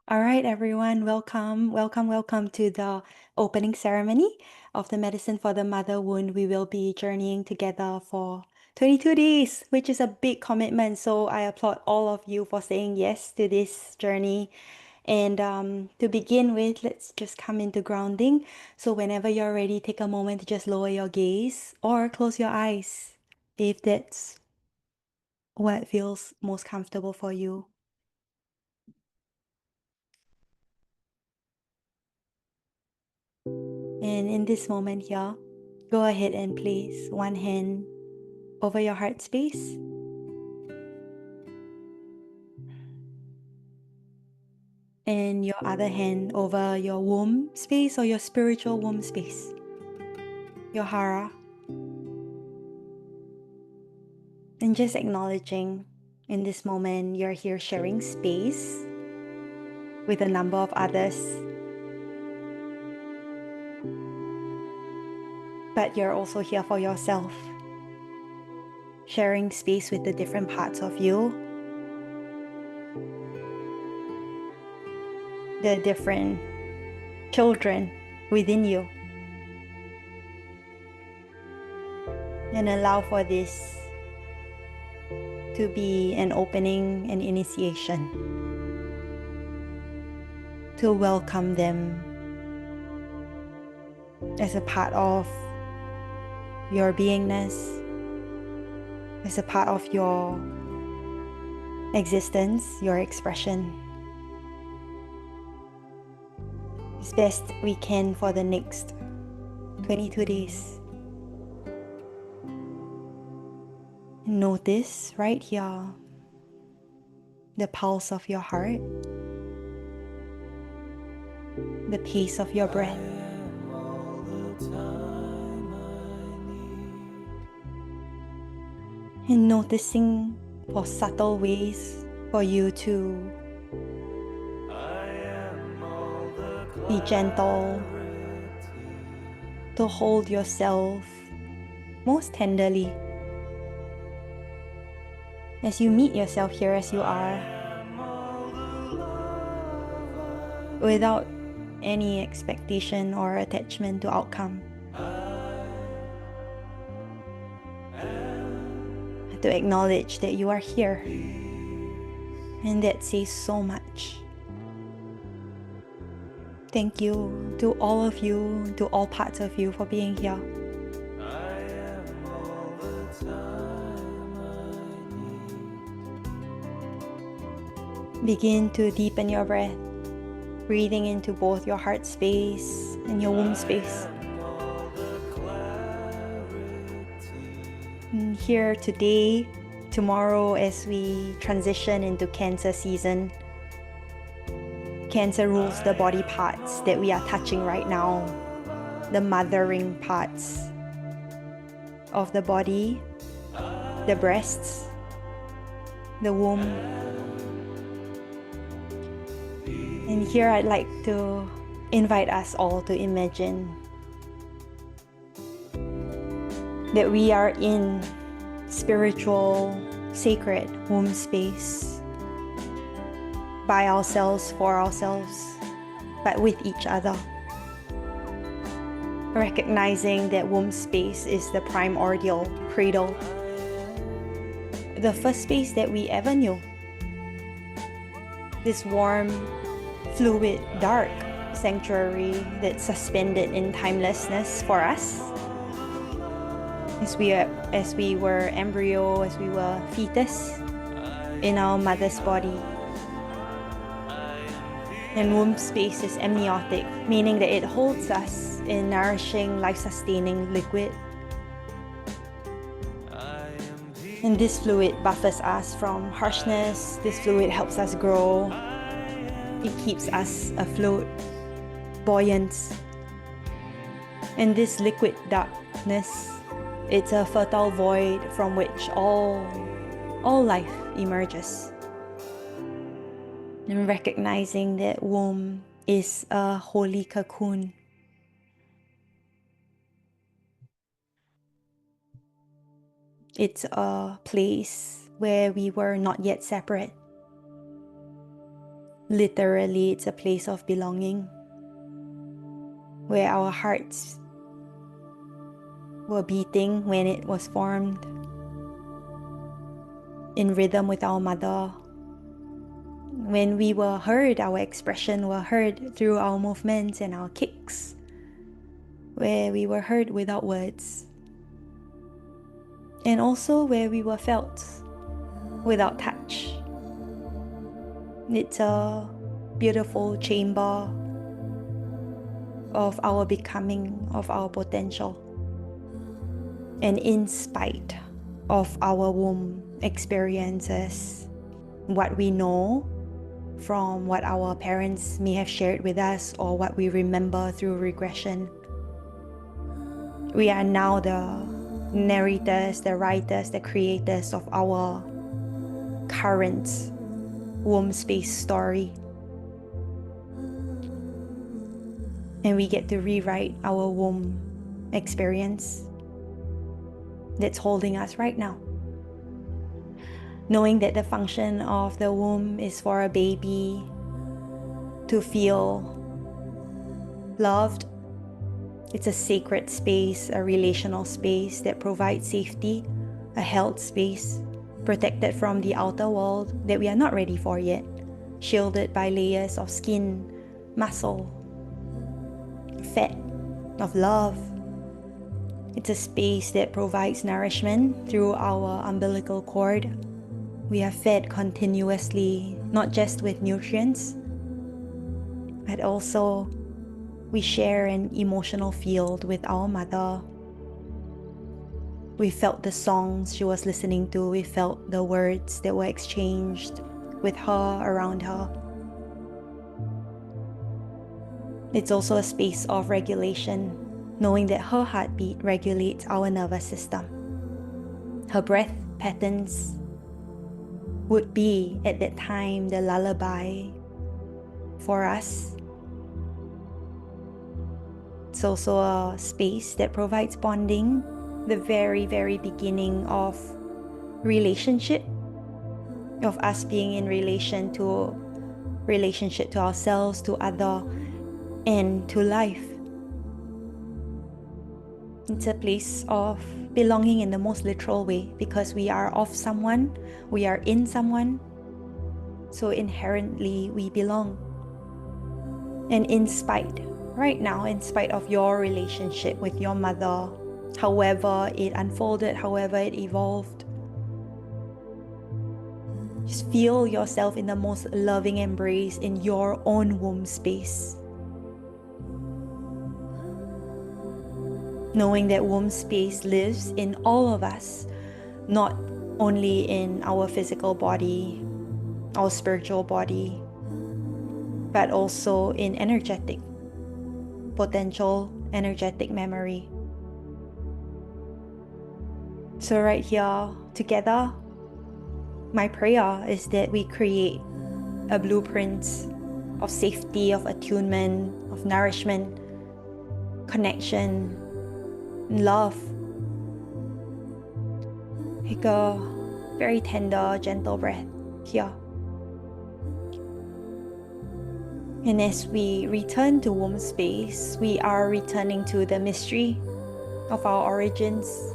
All right, everyone, welcome to the opening ceremony of the Medicine for the Mother Wound. We will be journeying together for 22 days, which is a big commitment. So I applaud all of you for saying yes to this journey. And to begin with, let's just come into grounding. So whenever you're ready, take a moment to just lower your gaze or close your eyes if that's what feels most comfortable for you. And in this moment here, go ahead and place one hand over your heart space and your other hand over your womb space or your spiritual womb space, your hara. And just acknowledging in this moment you're here sharing space with a number of others, but you're also here for yourself, sharing space with the different parts of you, the different children within you, and allow for this to be an opening, an initiation, to welcome them as a part of your beingness, as a part of your existence, your expression, as best we can for the next 22 days. Notice right here the pulse of your heart, the pace of your breath. And noticing for subtle ways for you to be gentle, to hold yourself most tenderly as you meet yourself here as you are, without any expectation or attachment to outcome. To acknowledge that you are here, and that says so much. Thank you to all of you, to all parts of you for being here. Begin to deepen your breath, breathing into both your heart space and your womb space. And here today, tomorrow, as we transition into Cancer season, Cancer rules the body parts that we are touching right now, the mothering parts of the body, the breasts, the womb. And here I'd like to invite us all to imagine that we are in spiritual, sacred womb space, by ourselves, for ourselves, but with each other. Recognizing that womb space is the primordial cradle, the first space that we ever knew. This warm, fluid, dark sanctuary that's suspended in timelessness for us. As we were embryo, as we were fetus in our mother's body. And womb space is amniotic, meaning that it holds us in nourishing, life-sustaining liquid. And this fluid buffers us from harshness. This fluid helps us grow. It keeps us afloat, buoyant. And this liquid darkness, it's a fertile void from which all life emerges. And recognizing that womb is a holy cocoon. It's a place where we were not yet separate. Literally, it's a place of belonging where our hearts were beating when it was formed, in rhythm with our mother. When we were heard, our expression were heard through our movements and our kicks, where we were heard without words, and also where we were felt without touch. It's a beautiful chamber of our becoming, of our potential. And in spite of our womb experiences, what we know from what our parents may have shared with us or what we remember through regression, we are now the narrators, the writers, the creators of our current womb space story. And we get to rewrite our womb experience that's holding us right now. Knowing that the function of the womb is for a baby to feel loved. It's a sacred space, a relational space that provides safety, a held space, protected from the outer world that we are not ready for yet, shielded by layers of skin, muscle, fat, of love. It's a space that provides nourishment through our umbilical cord. We are fed continuously, not just with nutrients, but also we share an emotional field with our mother. We felt the songs she was listening to. We felt the words that were exchanged with her, around her. It's also a space of regulation, knowing that her heartbeat regulates our nervous system. Her breath patterns would be, at that time, the lullaby for us. It's also a space that provides bonding, the very, very beginning of relationship, of us being in relationship to ourselves, to other, and to life. It's a place of belonging in the most literal way, because we are of someone, we are in someone, so inherently we belong. And right now, in spite of your relationship with your mother, however it unfolded, however it evolved, just feel yourself in the most loving embrace in your own womb space. Knowing that womb space lives in all of us, not only in our physical body, our spiritual body, but also in energetic potential, energetic memory. So right here, together, my prayer is that we create a blueprint of safety, of attunement, of nourishment, connection, love. Take a very tender, gentle breath here. And as we return to womb space, we are returning to the mystery of our origins,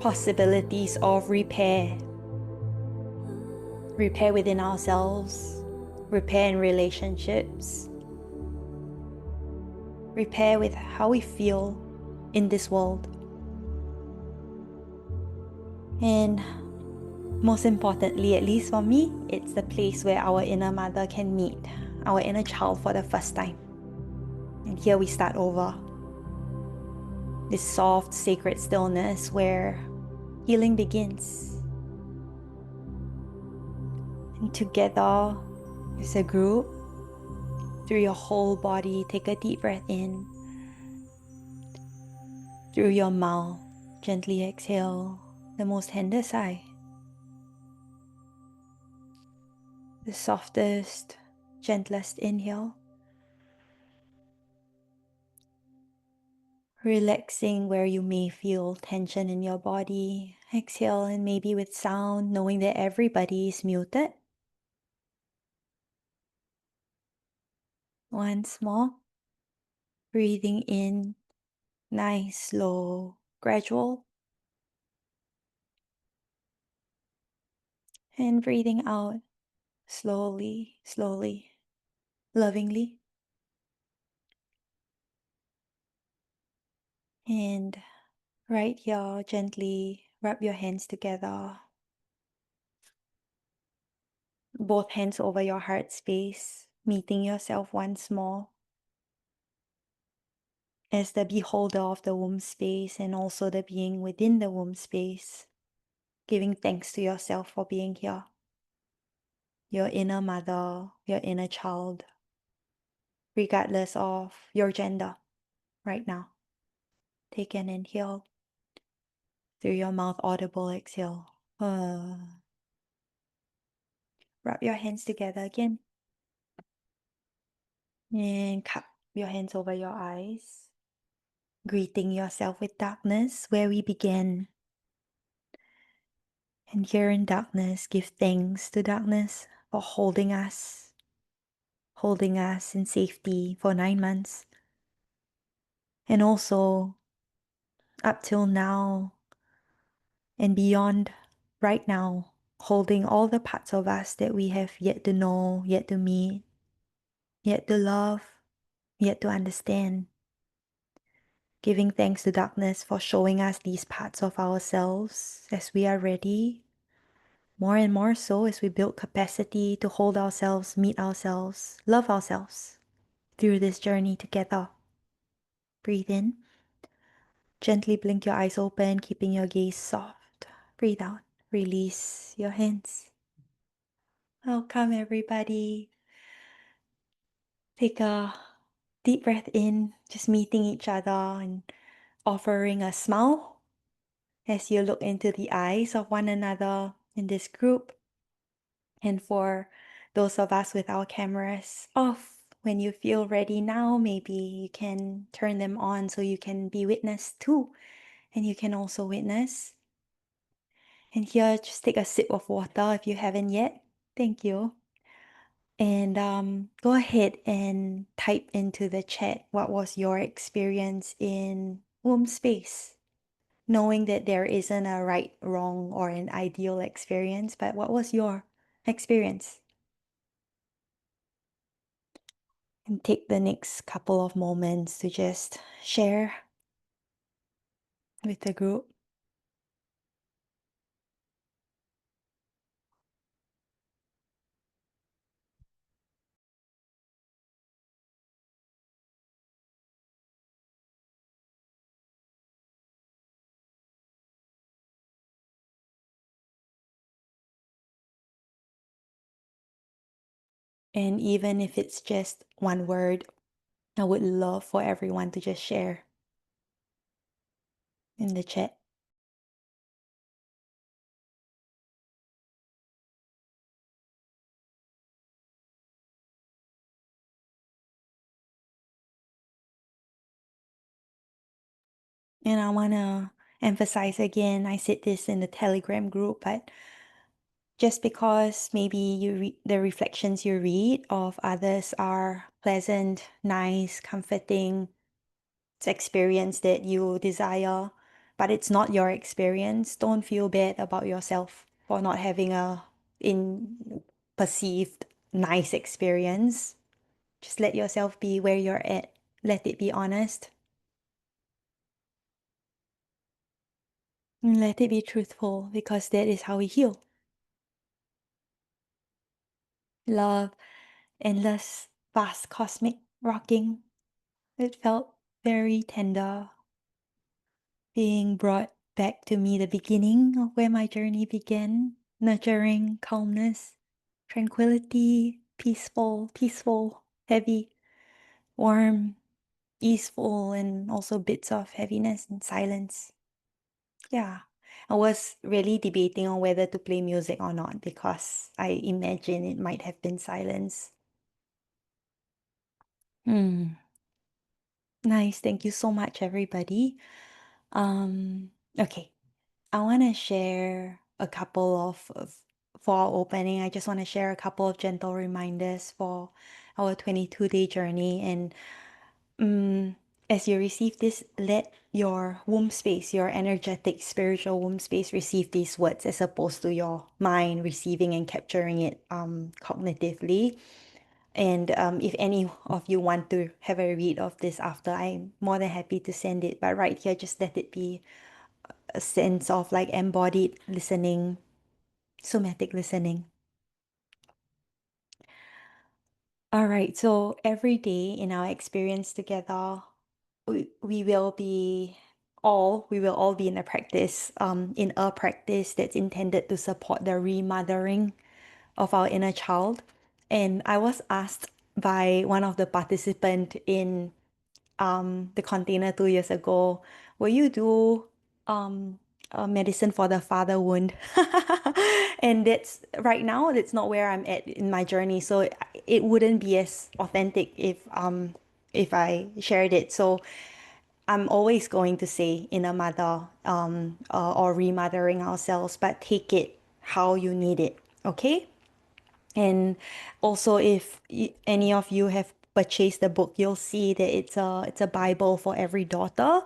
possibilities of repair within ourselves, repair in relationships, repair with how we feel in this world. And most importantly, at least for me, it's the place where our inner mother can meet our inner child for the first time. And here we start over. This soft, sacred stillness where healing begins. And together, as a group, through your whole body, take a deep breath in. Through your mouth, gently exhale the most tender sigh. The softest, gentlest inhale. Relaxing where you may feel tension in your body. Exhale, and maybe with sound, knowing that everybody is muted. Once more, breathing in, nice, slow, gradual, and breathing out slowly, slowly, lovingly. And right here, gently rub your hands together, both hands over your heart space, meeting yourself once more as the beholder of the womb space and also the being within the womb space, giving thanks to yourself for being here, your inner mother, your inner child, regardless of your gender right now. Take an inhale through your mouth, audible exhale. Rub your hands together again and cup your hands over your eyes, greeting yourself with darkness where we began. And here in darkness, give thanks to darkness for holding us in safety for 9 months. And also, up till now and beyond, right now, holding all the parts of us that we have yet to know, yet to meet, yet to love, yet to understand. Giving thanks to darkness for showing us these parts of ourselves as we are ready, more and more so as we build capacity to hold ourselves, meet ourselves, love ourselves through this journey together. Breathe in. Gently blink your eyes open, keeping your gaze soft. Breathe out. Release your hands. Welcome, everybody. Take a deep breath in, just meeting each other and offering a smile as you look into the eyes of one another in this group. And for those of us with our cameras off, when you feel ready now, maybe you can turn them on so you can be witness too. And you can also witness. And here, just take a sip of water if you haven't yet. Thank you. And go ahead and type into the chat what was your experience in womb space, knowing that there isn't a right, wrong, or an ideal experience, but what was your experience? And take the next couple of moments to just share with the group. And even if it's just one word, I would love for everyone to just share in the chat. And I want to emphasize again, I said this in the Telegram group, but just because maybe the reflections you read of others are pleasant, nice, comforting, it's experience that you desire, but it's not your experience, don't feel bad about yourself for not having a in perceived nice experience. Just let yourself be where you're at. Let it be honest. And let it be truthful because that is how we heal. Love, endless, vast, cosmic, rocking. It felt very tender, being brought back to me the beginning of where my journey began. Nurturing, calmness, tranquility, peaceful, heavy, warm, easeful, and also bits of heaviness and silence. Yeah. I was really debating on whether to play music or not because I imagine it might have been silence. Hmm. Nice. Thank you so much, everybody. Okay. I want to share a couple for our opening. I just want to share a couple of gentle reminders for our 22-day journey. And as you receive this, let your womb space, your energetic spiritual womb space, receive these words as opposed to your mind receiving and capturing it cognitively. And if any of you want to have a read of this after, I'm more than happy to send it. But right here, just let it be a sense of like embodied listening, somatic listening. All right, so every day in our experience together, we will be we will all be in a practice that's intended to support the remothering of our inner child. And I was asked by one of the participants in the container 2 years ago, will you do a medicine for the father wound? And that's right now, that's not where I'm at in my journey. So it wouldn't be as authentic if I shared it. So I'm always going to say inner mother or remothering ourselves, but take it how you need it. Okay? And also, if any of you have purchased the book, you'll see that it's a Bible for every daughter,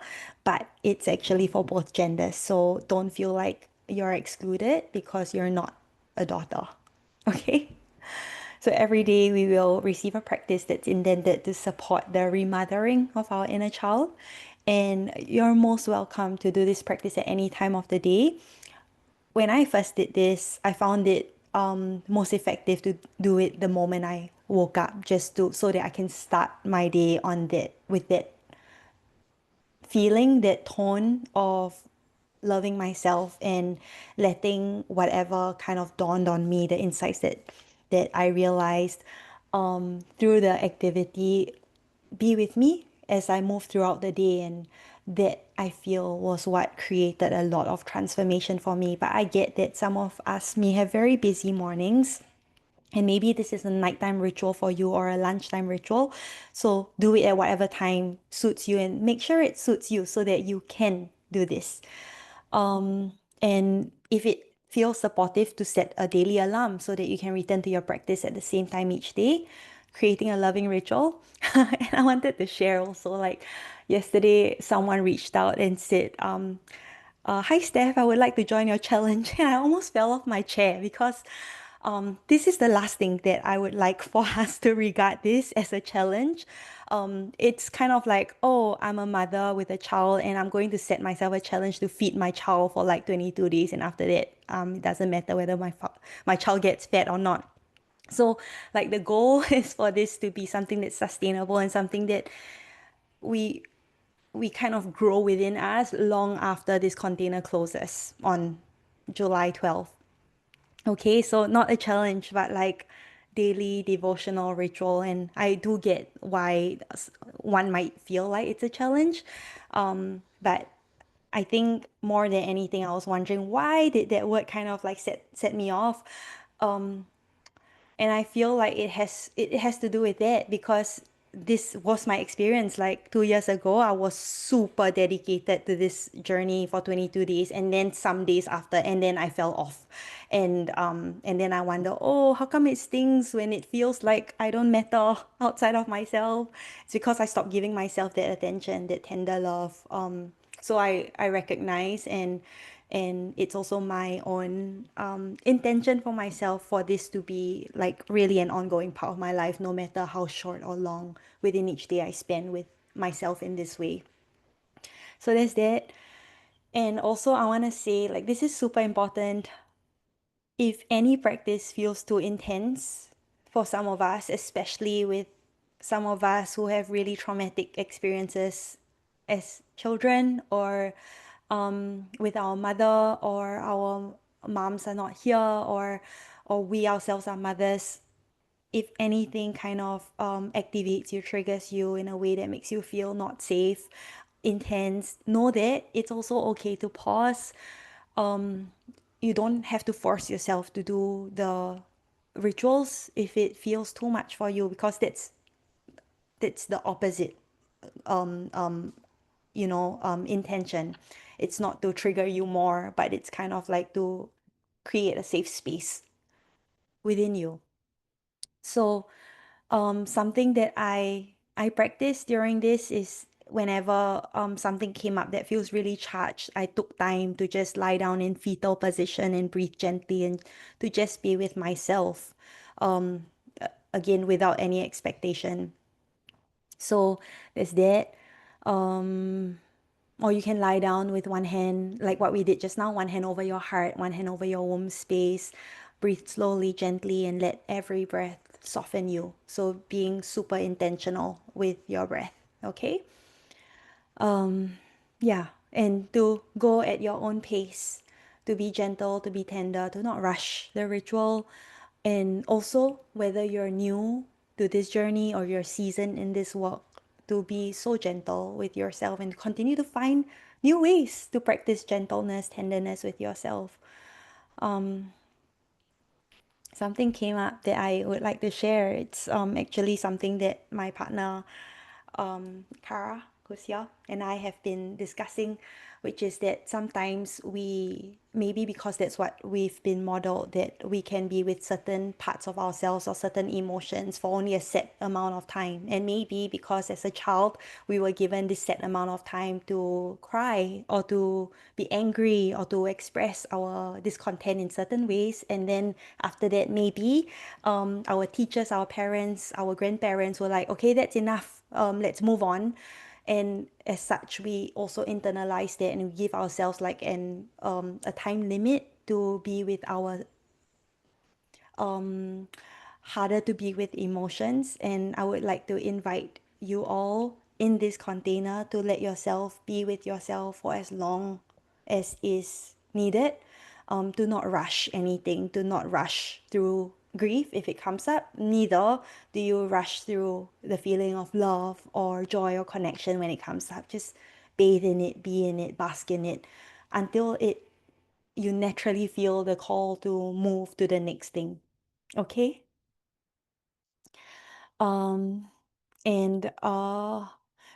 but it's actually for both genders. So don't feel like you're excluded because you're not a daughter. Okay? So every day we will receive a practice that's intended to support the remothering of our inner child. And you're most welcome to do this practice at any time of the day. When I first did this, I found it most effective to do it the moment I woke up, just to so that I can start my day on that with that feeling, that tone of loving myself and letting whatever kind of dawned on me, the insights that I realized through the activity, be with me as I move throughout the day. And that I feel was what created a lot of transformation for me. But I get that some of us may have very busy mornings, and maybe this is a nighttime ritual for you or a lunchtime ritual. So do it at whatever time suits you and make sure it suits you so that you can do this. And if it feels supportive, to set a daily alarm so that you can return to your practice at the same time each day, creating a loving ritual. And I wanted to share also, like yesterday, someone reached out and said, hi Steph, I would like to join your challenge. And I almost fell off my chair because this is the last thing that I would like for us to regard this as a challenge. It's kind of like, oh, I'm a mother with a child and I'm going to set myself a challenge to feed my child for like 22 days. And after that, it doesn't matter whether my child gets fed or not. So, like, the goal is for this to be something that's sustainable and something that we we kind of grow within us long after this container closes on July 12th. Okay, so not a challenge, but like daily devotional ritual. And I do get why one might feel like it's a challenge. But I think more than anything, I was wondering why did that word kind of like set me off. And I feel like it has to do with that because this was my experience. Like 2 years ago, I was super dedicated to this journey for 22 days, and then some days after, and then I fell off. And then I wonder, oh, how come it stings when it feels like I don't matter outside of myself? It's because I stopped giving myself that attention, that tender love. So I recognize, and it's also my own intention for myself for this to be like really an ongoing part of my life, no matter how short or long within each day I spend with myself in this way. So there's that. And also I want to say, like, this is super important. If any practice feels too intense for some of us, especially with some of us who have really traumatic experiences as children, or with our mother, or our moms are not here, or we ourselves are mothers, if anything kind of activates you, triggers you in a way that makes you feel not safe, intense, know that it's also okay to pause. You don't have to force yourself to do the rituals if it feels too much for you, because that's the opposite intention. It's not to trigger you more, but it's kind of like to create a safe space within you. So Something that I practice during this is whenever something came up that feels really charged, I took time to just lie down in fetal position and breathe gently and to just be with myself. Again, without any expectation. So there's that. Um, or you can lie down with one hand, like what we did just now, one hand over your heart, one hand over your womb space. Breathe slowly, gently, and let every breath soften you. So being super intentional with your breath, okay? Yeah, and to go at your own pace, to be gentle, to be tender, to not rush the ritual. And also, whether you're new to this journey or you're seasoned in this work, to be so gentle with yourself and continue to find new ways to practice gentleness, tenderness with yourself. Something came up that I would like to share. It's actually something that my partner Kara, who's here, and I have been discussing, which is that sometimes we, maybe because that's what we've been modeled, that we can be with certain parts of ourselves or certain emotions for only a set amount of time. And maybe because as a child, we were given this set amount of time to cry or to be angry or to express our discontent in certain ways. And then after that, maybe our teachers, our parents, our grandparents were like, okay, that's enough, let's move on. And as such, we also internalize that and we give ourselves like an a time limit to be with our harder to be with emotions. And I would like to invite you all in this container to let yourself be with yourself for as long as is needed. To not rush anything, to not rush through grief if it comes up. Neither do you rush through the feeling of love or joy or connection when it comes up. Just bathe in it, be in it, bask in it until it you naturally feel the call to move to the next thing. Okay? Um, and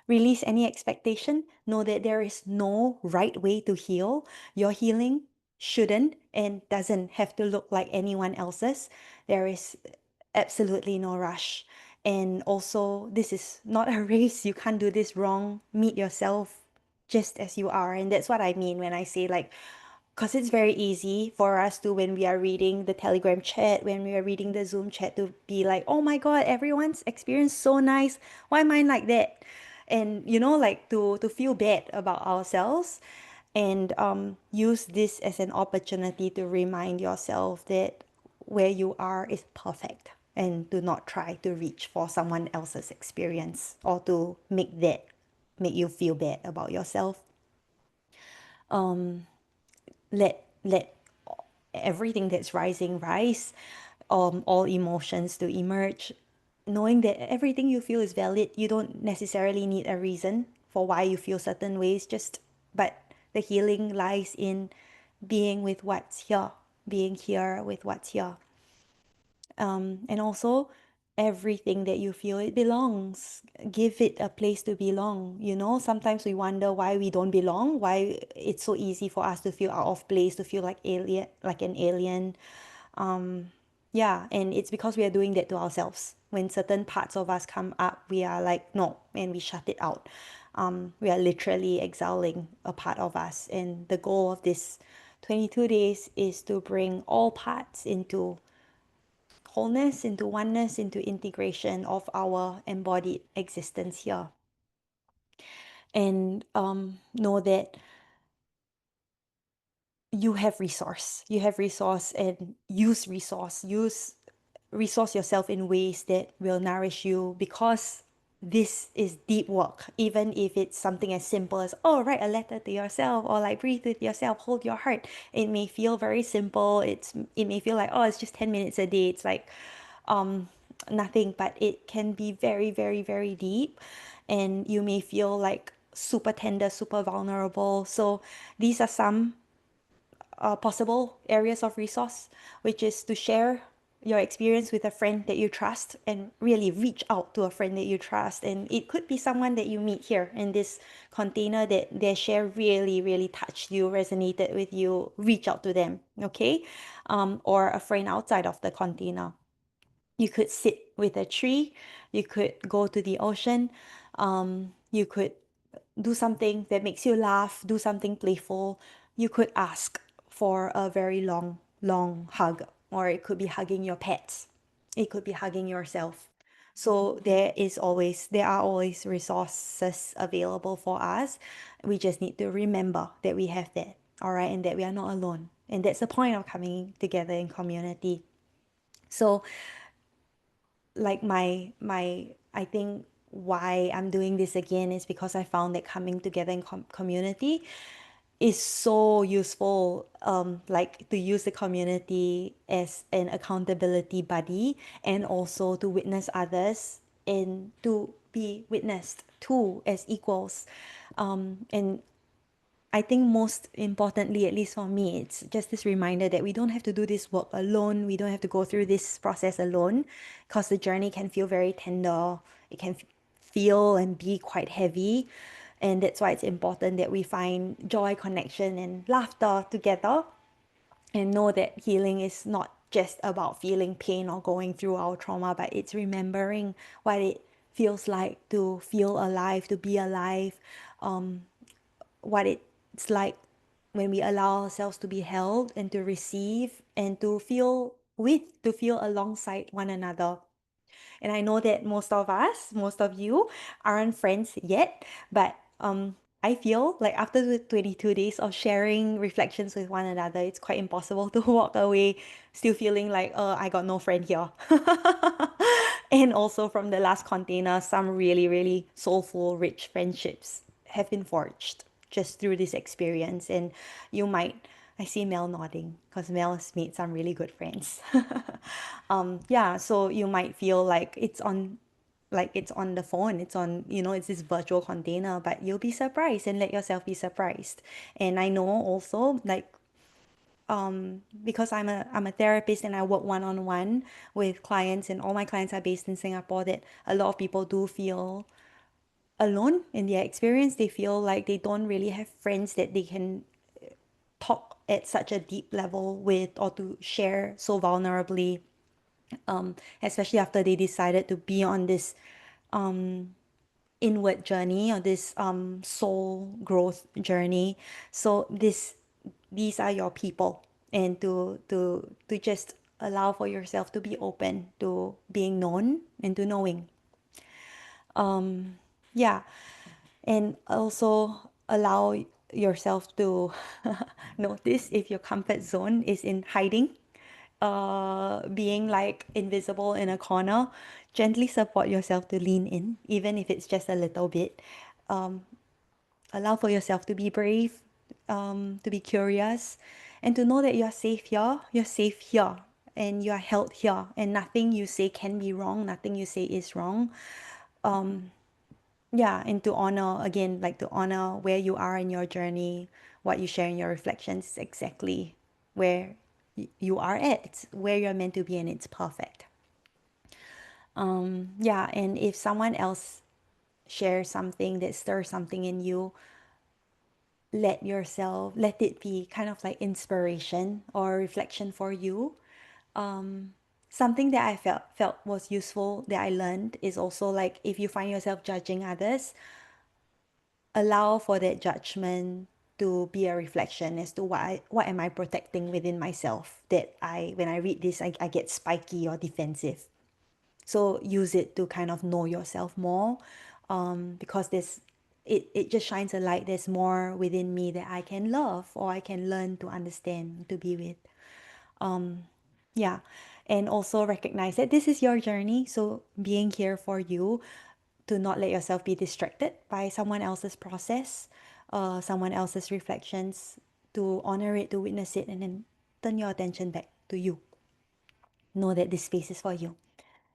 release any expectation. Know that there is no right way to heal. Your healing shouldn't and doesn't have to look like anyone else's. There is absolutely no rush. And also, this is not a race. You can't do this wrong. Meet yourself just as you are. And that's what I mean when I say, like, because it's very easy for us to, when we are reading the Telegram chat, when we are reading the Zoom chat, to be like, oh my God, everyone's experience so nice. Why mine like that? And like to feel bad about ourselves, and use this as an opportunity to remind yourself that where you are is perfect, and do not try to reach for someone else's experience or to make you feel bad about yourself. Let everything that's rising rise, all emotions to emerge, knowing that everything you feel is valid. You don't necessarily need a reason for why you feel certain ways, just but the healing lies in being with what's here, being here with what's here. And also, everything that you feel, it belongs. Give it a place to belong. Sometimes we wonder why we don't belong, why it's so easy for us to feel out of place, to feel like alien, like an alien. Yeah, and it's because we are doing that to ourselves. When certain parts of us come up, we are like, no, and we shut it out. We are literally exiling a part of us. And the goal of this 22 days is to bring all parts into wholeness, into oneness, into integration of our embodied existence here. And know that you have resource, and use resource yourself in ways that will nourish you, because this is deep work. Even if it's something as simple as, oh, write a letter to yourself, or like breathe with yourself, hold your heart. It may feel very simple. It may feel like, oh, it's just 10 minutes a day. It's like nothing, but it can be very, very, very deep. And you may feel like super tender, super vulnerable. So these are some possible areas of resource, which is to share your experience with a friend that you trust, and really reach out to a friend that you trust. And it could be someone that you meet here in this container, that their share really, really touched you, resonated with you. Reach out to them, okay? Or a friend outside of the container. You could sit with a tree, you could go to the ocean, you could do something that makes you laugh, do something playful. You could ask for a very long, long hug, or it could be hugging your pets. It could be hugging yourself. So there are always resources available for us. We just need to remember that we have that, all right, and that we are not alone. And that's the point of coming together in community. So like my I think why I'm doing this again is because I found that coming together in community is so useful, like to use the community as an accountability buddy and also to witness others and to be witnessed too as equals. And I think most importantly, at least for me, it's just this reminder that we don't have to do this work alone. We don't have to go through this process alone because the journey can feel very tender. It can feel and be quite heavy. And that's why it's important that we find joy, connection, and laughter together and know that healing is not just about feeling pain or going through our trauma, but it's remembering what it feels like to feel alive, to be alive, what it's like when we allow ourselves to be held and to receive and to feel with, to feel alongside one another. And I know that most of us, most of you aren't friends yet, but I feel like after the 22 days of sharing reflections with one another, it's quite impossible to walk away still feeling like, I got no friend here. And also from the last container, some really, really soulful, rich friendships have been forged just through this experience. And you might, I see Mel nodding because Mel has made some really good friends. Yeah, so you might feel like it's on the phone, it's on, it's this virtual container, but you'll be surprised and let yourself be surprised. And I know also like because I'm a therapist and I work one-on-one with clients and all my clients are based in Singapore, that a lot of people do feel alone in their experience. They feel like they don't really have friends that they can talk at such a deep level with or to share so vulnerably, especially after they decided to be on this inward journey or this soul growth journey. So these are your people, and to just allow for yourself to be open to being known and to knowing. Yeah, and also allow yourself to notice if your comfort zone is in hiding, being like invisible in a corner. Gently support yourself to lean in, even if it's just a little bit. Allow for yourself to be brave, to be curious, and to know that you're safe here. You're safe here, and you're held here, and nothing you say can be wrong. Nothing you say is wrong. Yeah, and to honor, again, like to honor where you are in your journey, what you share in your reflections is exactly where you are at. It's where you're meant to be, and it's perfect. Yeah, and if someone else shares something that stirs something in you, let it be kind of like inspiration or reflection for you. Something that I felt was useful that I learned is also like if you find yourself judging others, allow for that judgment to be a reflection as to what am I protecting within myself that I when I read this I get spiky or defensive. So use it to kind of know yourself more, because it just shines a light. There's more within me that I can love or I can learn to understand, to be with. Yeah. And also recognize that this is your journey. So being here for you, to not let yourself be distracted by someone else's process, someone else's reflections, to honor it, to witness it, and then turn your attention back to you. Know that this space is for you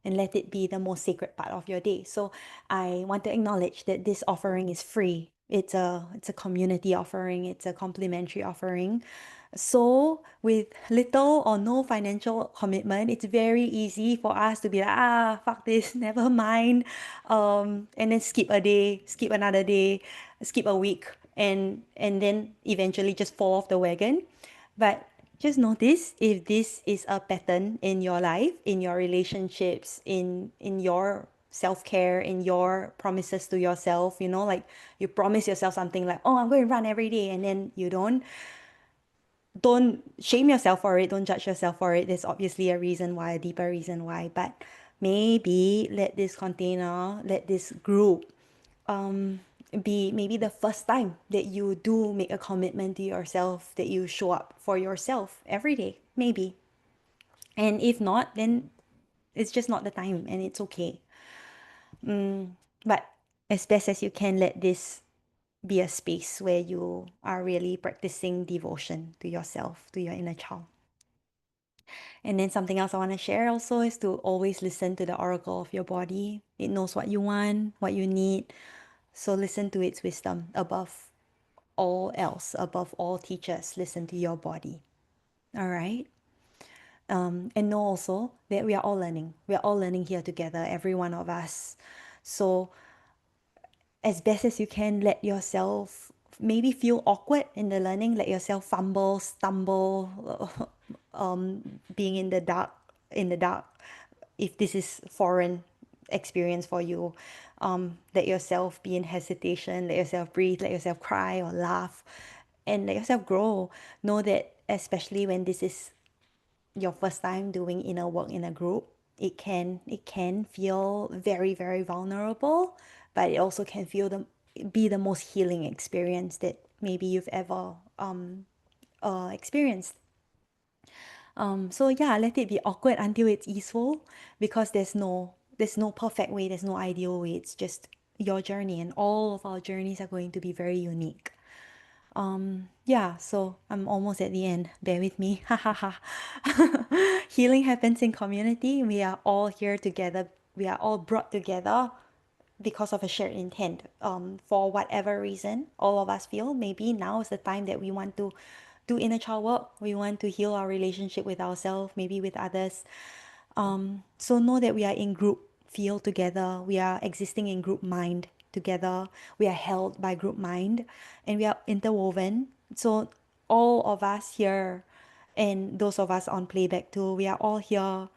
and let it be the most sacred part of your day. So I want to acknowledge that this offering is free. It's a community offering, it's a complimentary offering. So with little or no financial commitment, it's very easy for us to be like, fuck this, never mind. And then skip a day, skip another day, skip a week, and then eventually just fall off the wagon. But Just notice if this is a pattern in your life, in your relationships, in your self-care, in your promises to yourself, you know, like you promise yourself something like, oh, I'm going to run every day, and then you don't shame yourself for it, don't judge yourself for it. There's obviously a reason why, a deeper reason why, but maybe let this container, let this group be maybe the first time that you do make a commitment to yourself, that you show up for yourself every day, maybe. And if not, then it's just not the time and it's okay. But as best as you can, let this be a space where you are really practicing devotion to yourself, to your inner child. And then something else I want to share also is to always listen to the oracle of your body. It knows what you want, what you need. So listen to its wisdom above all else, above all teachers. Listen to your body. All right. And know also that we are all learning. We are all learning here together, every one of us. So as best as you can, let yourself maybe feel awkward in the learning, let yourself fumble, stumble, being in the dark, if this is foreign experience for you. Let yourself be in hesitation, let yourself breathe, let yourself cry or laugh, and let yourself grow. Know that especially when this is your first time doing inner work in a group, it can feel very, very vulnerable, but it also can feel be the most healing experience that maybe you've ever experienced. So yeah, let it be awkward until it's easeful, because there's no perfect way, there's no ideal way. It's just your journey, and all of our journeys are going to be very unique. Yeah, so I'm almost at the end. Bear with me. Ha ha ha. Healing happens in community. We are all here together. We are all brought together because of a shared intent. For whatever reason, all of us feel maybe now is the time that we want to do inner child work. We want to heal our relationship with ourselves, maybe with others. So know that we are in group feel together. We are existing in group mind together. We are held by group mind, and we are interwoven. So all of us here, and those of us on playback too, we are all here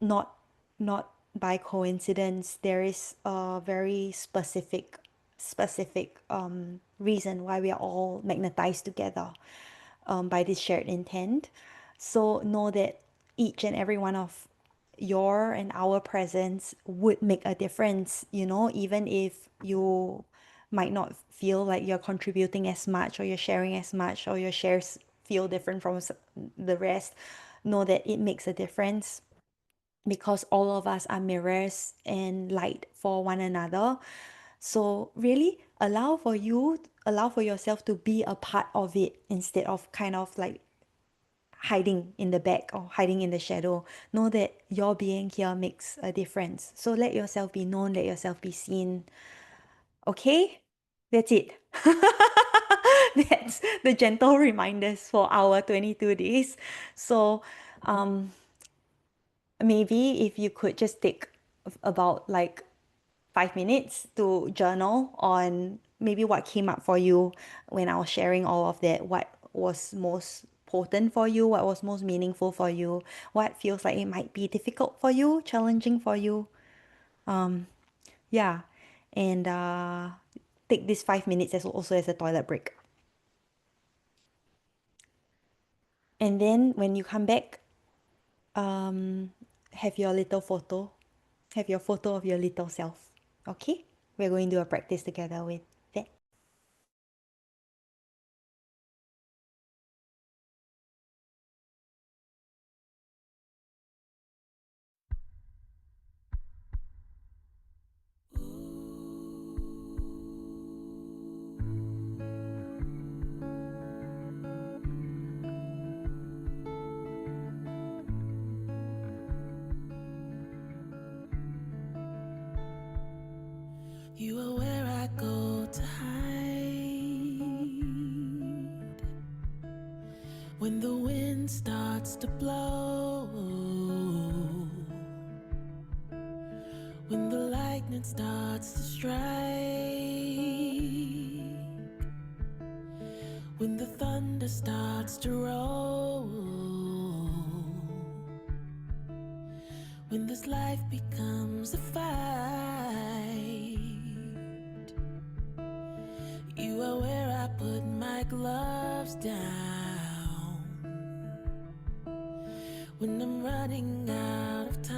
not not by coincidence. There is a very specific reason why we are all magnetized together, by this shared intent. So know that each and every one of your and our presence would make a difference, you know, even if you might not feel like you're contributing as much, or you're sharing as much, or your shares feel different from the rest. Know that it makes a difference, because all of us are mirrors and light for one another. So really allow for yourself to be a part of it, instead of kind of like hiding in the back or hiding in the shadow. Know that your being here makes a difference. So let yourself be known, let yourself be seen. Okay? That's it. That's the gentle reminders for our 22 days. So maybe if you could just take about like 5 minutes to journal on maybe what came up for you when I was sharing all of that, what was most potent for you, what was most meaningful for you, what feels like it might be difficult for you, challenging for you. Yeah. And take this 5 minutes as also as a toilet break. And then when you come back, have your little photo, have your photo of your little self. Okay? We're going to do a practice together with that. You are where I go to hide when the wind starts to blow, when the lightning starts to strike, when the thunder starts to roll. as life becomes a fight. You are where I put my gloves down when I'm running out of time.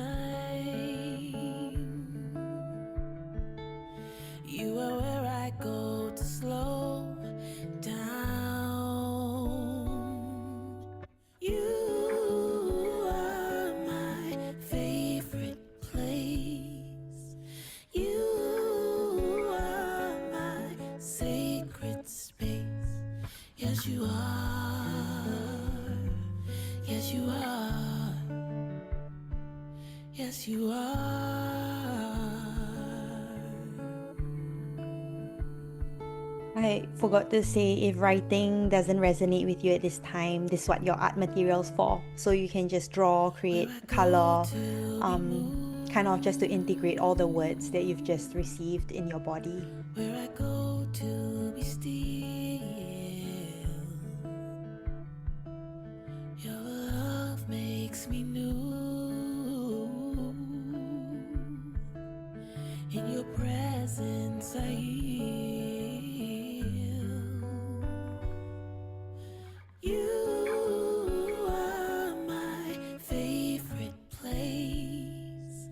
You are where I go to slow down. You are my favorite place. You are my sacred space. Yes, you are. Yes, you are. Yes, you are. I forgot to say, if writing doesn't resonate with you at this time, this is what your art material's for. So you can just draw, create color, kind of just to integrate all the words that you've just received in your body. Where I go to be still. Your love makes me new. In your presence I yield. You are my favorite place.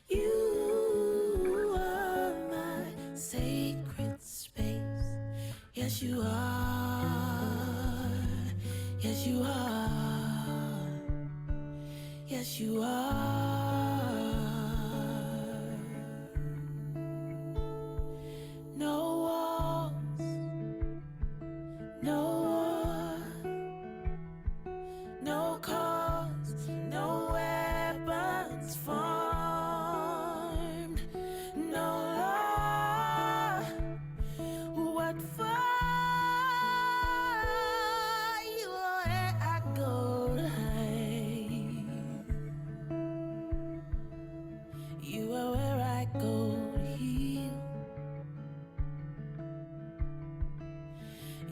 You are my sacred space. Yes, you are. Yes, you are. Yes, you are. No walls, no war, no cause, no weapons formed, no law. What for you where I go to hide? You are where I go to heal.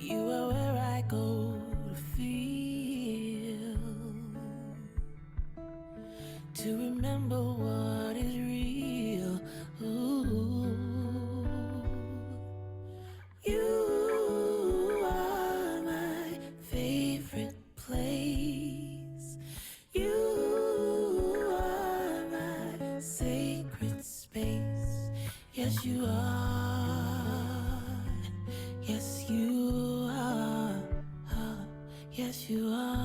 You are where I go to feel, to remember what is real. Ooh. You are my favorite place. You are my sacred space. Yes, you are. Yes, you are. Yes, you are.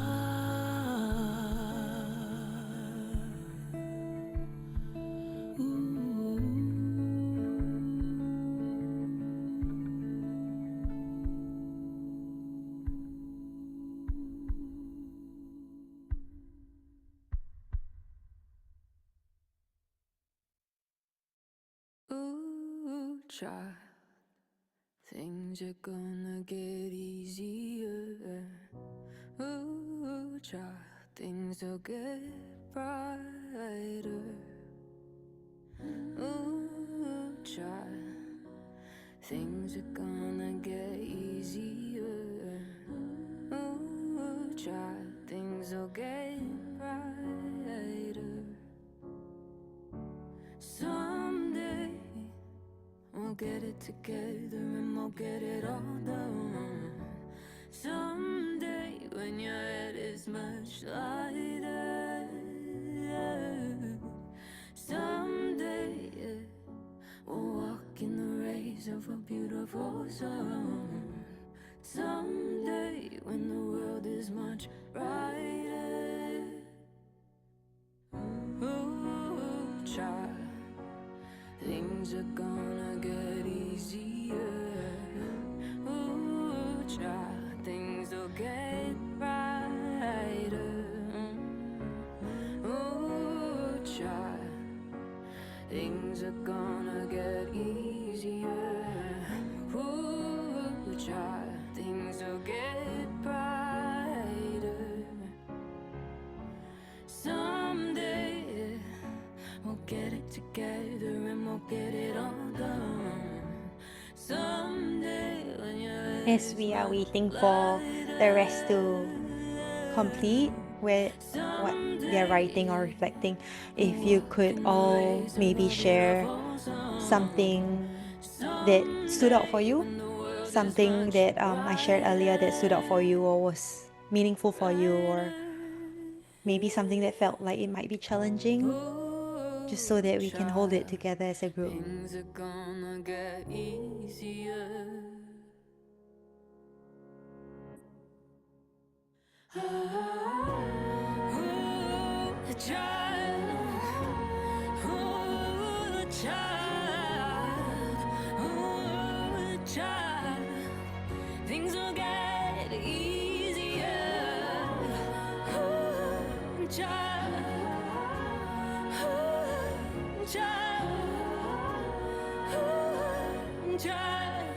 Ooh. Ooh, child, things are gonna get easier. Ooh, child, things will get brighter. Ooh, child, things are gonna get easier. Ooh, child, things will get brighter. Someday we'll get it together and we'll get it all done. Someday when your head is much lighter. Someday, yeah, we'll walk in the rays of a beautiful sun. Someday when the world is much brighter. Ooh, child, things are gonna get easier. Ooh, child, things will get brighter. Ooh, child, things are gonna get easier. Ooh, child, things will get brighter. Someday we'll get it together and we'll get it all done. Someday when your head As is we are much waiting for the lighter. rest to complete, where what they're writing or Someday reflecting, if you could walking the all rays of maybe a share beautiful sun. something that stood out for Someday you, when the world is something much that I shared earlier that stood out for brighter, you or was meaningful for you, or brighter. maybe something that felt like it might be challenging, Oh, just so that we can hold it child, together as a group. things are gonna get easier. Ooh, child, ooh, child, ooh, child, things will get easier. Ooh, child, ooh, child, ooh, child,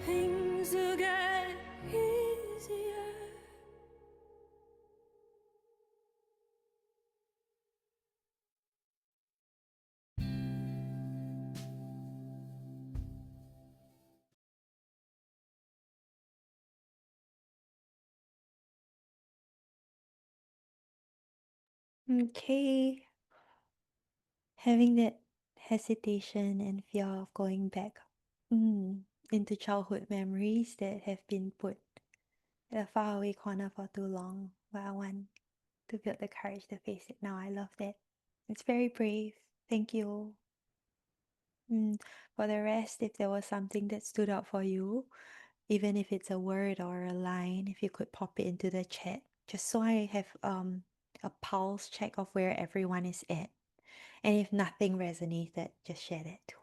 things will get easier. Okay, having that hesitation and fear of going back into childhood memories that have been put in a faraway corner for too long, but I want to build the courage to face it now. I love that. It's very brave. Thank you. For the rest, if there was something that stood out for you, even if it's a word or a line, if you could pop it into the chat, just so I have a pulse check of where everyone is at. And if nothing resonated, just share that too.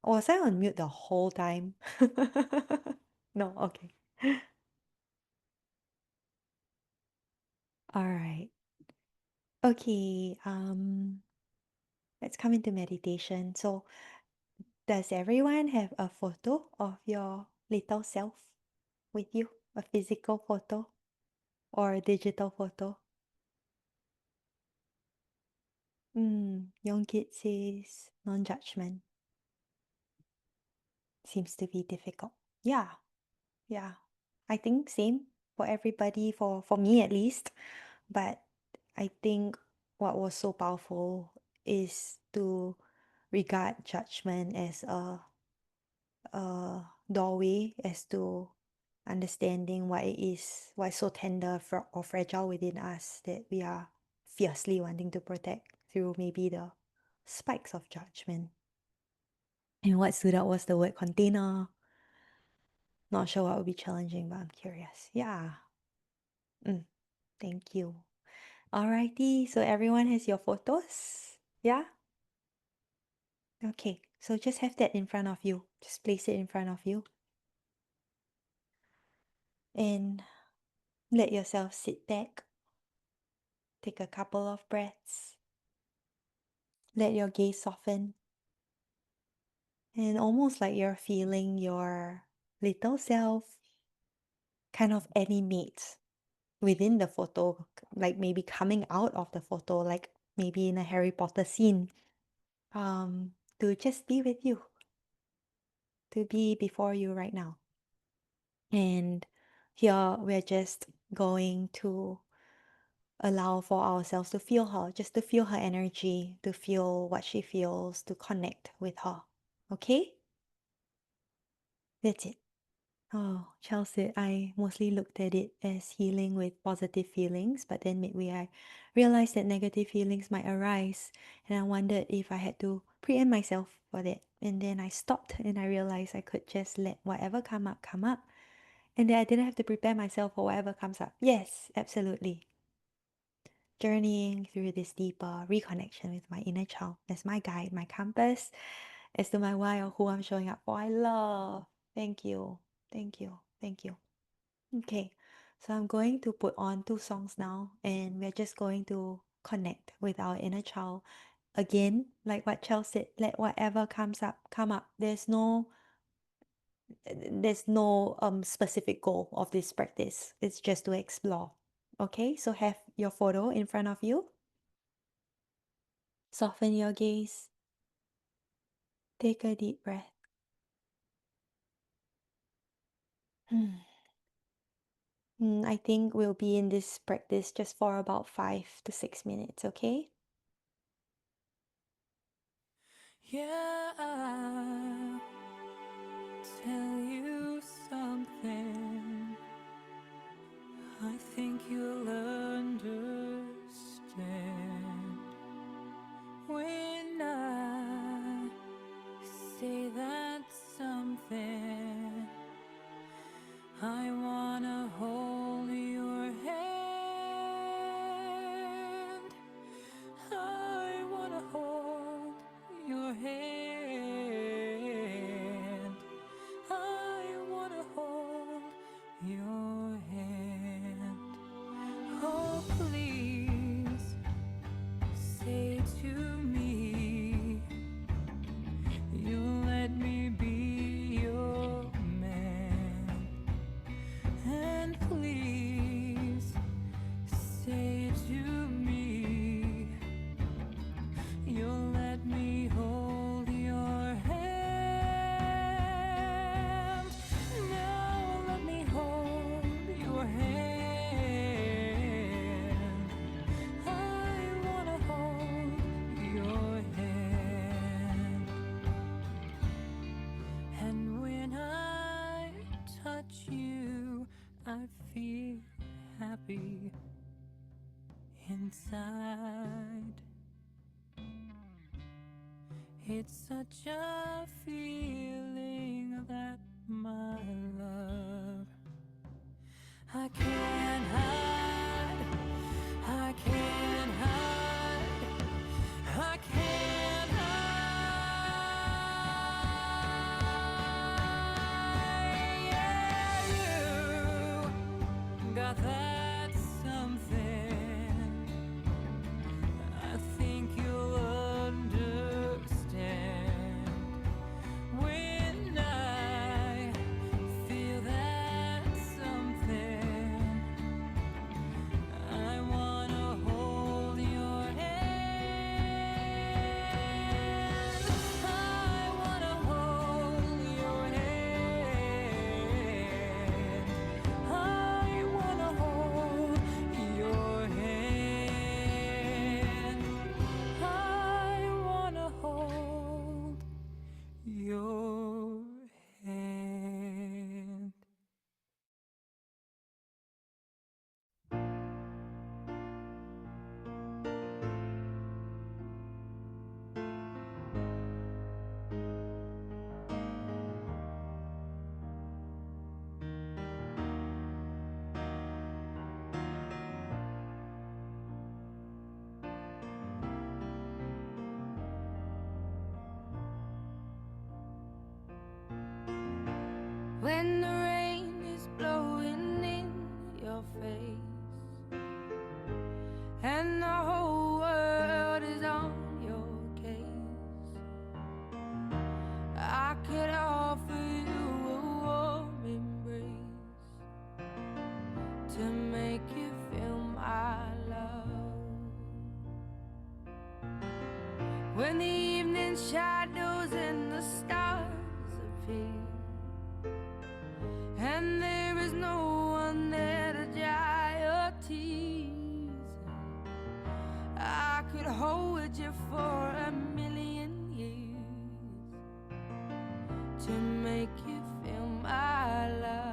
Was I on mute the whole time? No, okay. All right. Okay, let's come into meditation. So, does everyone have a photo of your little self with you? A physical photo or a digital photo? Young Kid says non-judgment seems to be difficult. Yeah, yeah. I think same for everybody, for me at least. But I think what was so powerful is to regard judgment as a doorway as to understanding what it is, what's so tender or fragile within us that we are fiercely wanting to protect through maybe the spikes of judgment. And what stood out was the word container. Not sure what would be challenging, but I'm curious. Yeah. Thank you. Alrighty, so everyone has your photos? Yeah? Okay, so just have that in front of you. Just place it in front of you and let yourself sit back. Take a couple of breaths. Let your gaze soften. And almost like you're feeling your little self kind of animate within the photo, like maybe coming out of the photo, like maybe in a Harry Potter scene, to just be with you, to be before you right now. And here we're just going to allow for ourselves to feel her, just to feel her energy, to feel what she feels, to connect with her. Okay? That's it. Oh, Chelsea, I mostly looked at it as healing with positive feelings, but then midway I realized that negative feelings might arise, and I wondered if I had to preempt myself for that. And then I stopped and I realized I could just let whatever come up, and that I didn't have to prepare myself for whatever comes up. Yes, absolutely. Journeying through this deeper reconnection with my inner child as my guide, my compass, as to my why or who I'm showing up for. I love. Thank you. Thank you. Thank you. Okay, so I'm going to put on two songs now, and we're just going to connect with our inner child. Again, like what Chelsea said, let whatever comes up come up. There's no specific goal of this practice. It's just to explore. Okay, so have your photo in front of you. Soften your gaze. Take a deep breath. I think we'll be in this practice just for about 5 to 6 minutes, okay? Yeah, I'll tell you something. I think you'll understand when I say that something. I wanna hold your hand. I wanna hold your hand. I wanna hold your hand. Oh, please say to me, you let me be your man. And please say to me, you'll let me hold your hand. Now let me hold your hand. I wanna hold your hand. And when I touch you, I feel happy inside. It's such a feeling that my love I can't hide, I can't hide, I can't hide. Yeah, you got that something. I think you'll understand when I feel that something. I wanna hold your hand. I wanna hold your hand. I wanna hold your hand. I wanna hold your hand. When the rain is blowing in your face and the whole world is on your case, I could offer you a warm embrace to make you feel my love. When the evening shadows and the stars appear and there is no one there to dry your tears, I could hold you for 1,000,000 years to make you feel my love.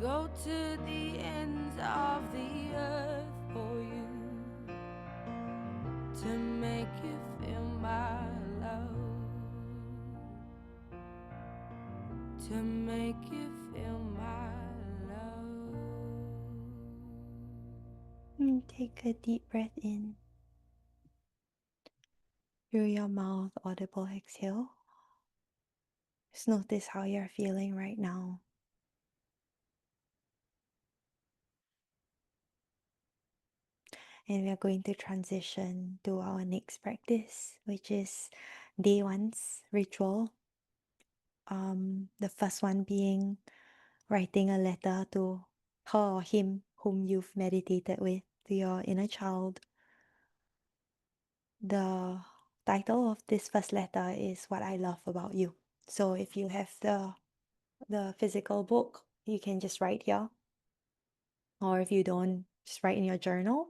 go to the ends of the earth for you, to make you feel my love, to make you feel my love. Take a deep breath in through your mouth, audible exhale. Just notice how you're feeling right now. And we are going to transition to our next practice, which is day one's ritual. The first one being writing a letter to her or him whom you've meditated with, to your inner child. The title of this first letter is What I Love About You. So if you have the physical book, you can just write here. Or if you don't, just write in your journal.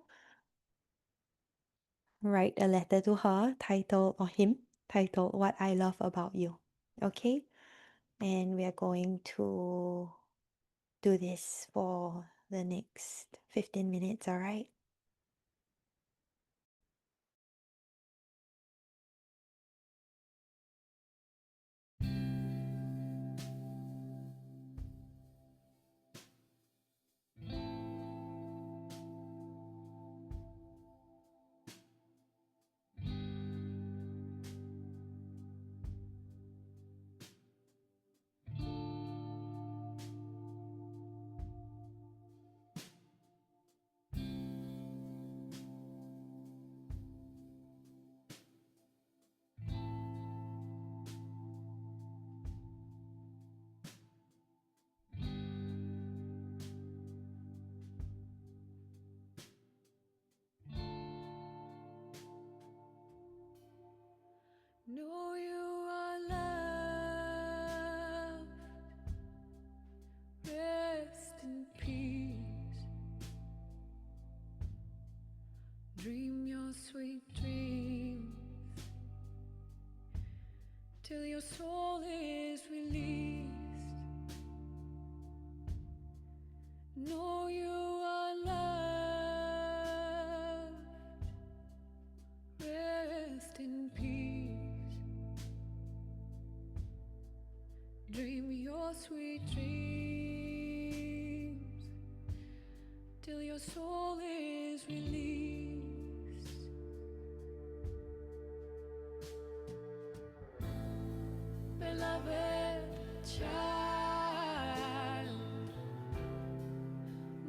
Write a letter to her, title or him, titled What I Love About You. Okay? And we are going to do this for the next 15 minutes, all right? Know you are loved, rest in peace, dream your sweet dreams till your soul is released. Know you are loved, rest in peace, dream your sweet dreams till your soul is released. Beloved child,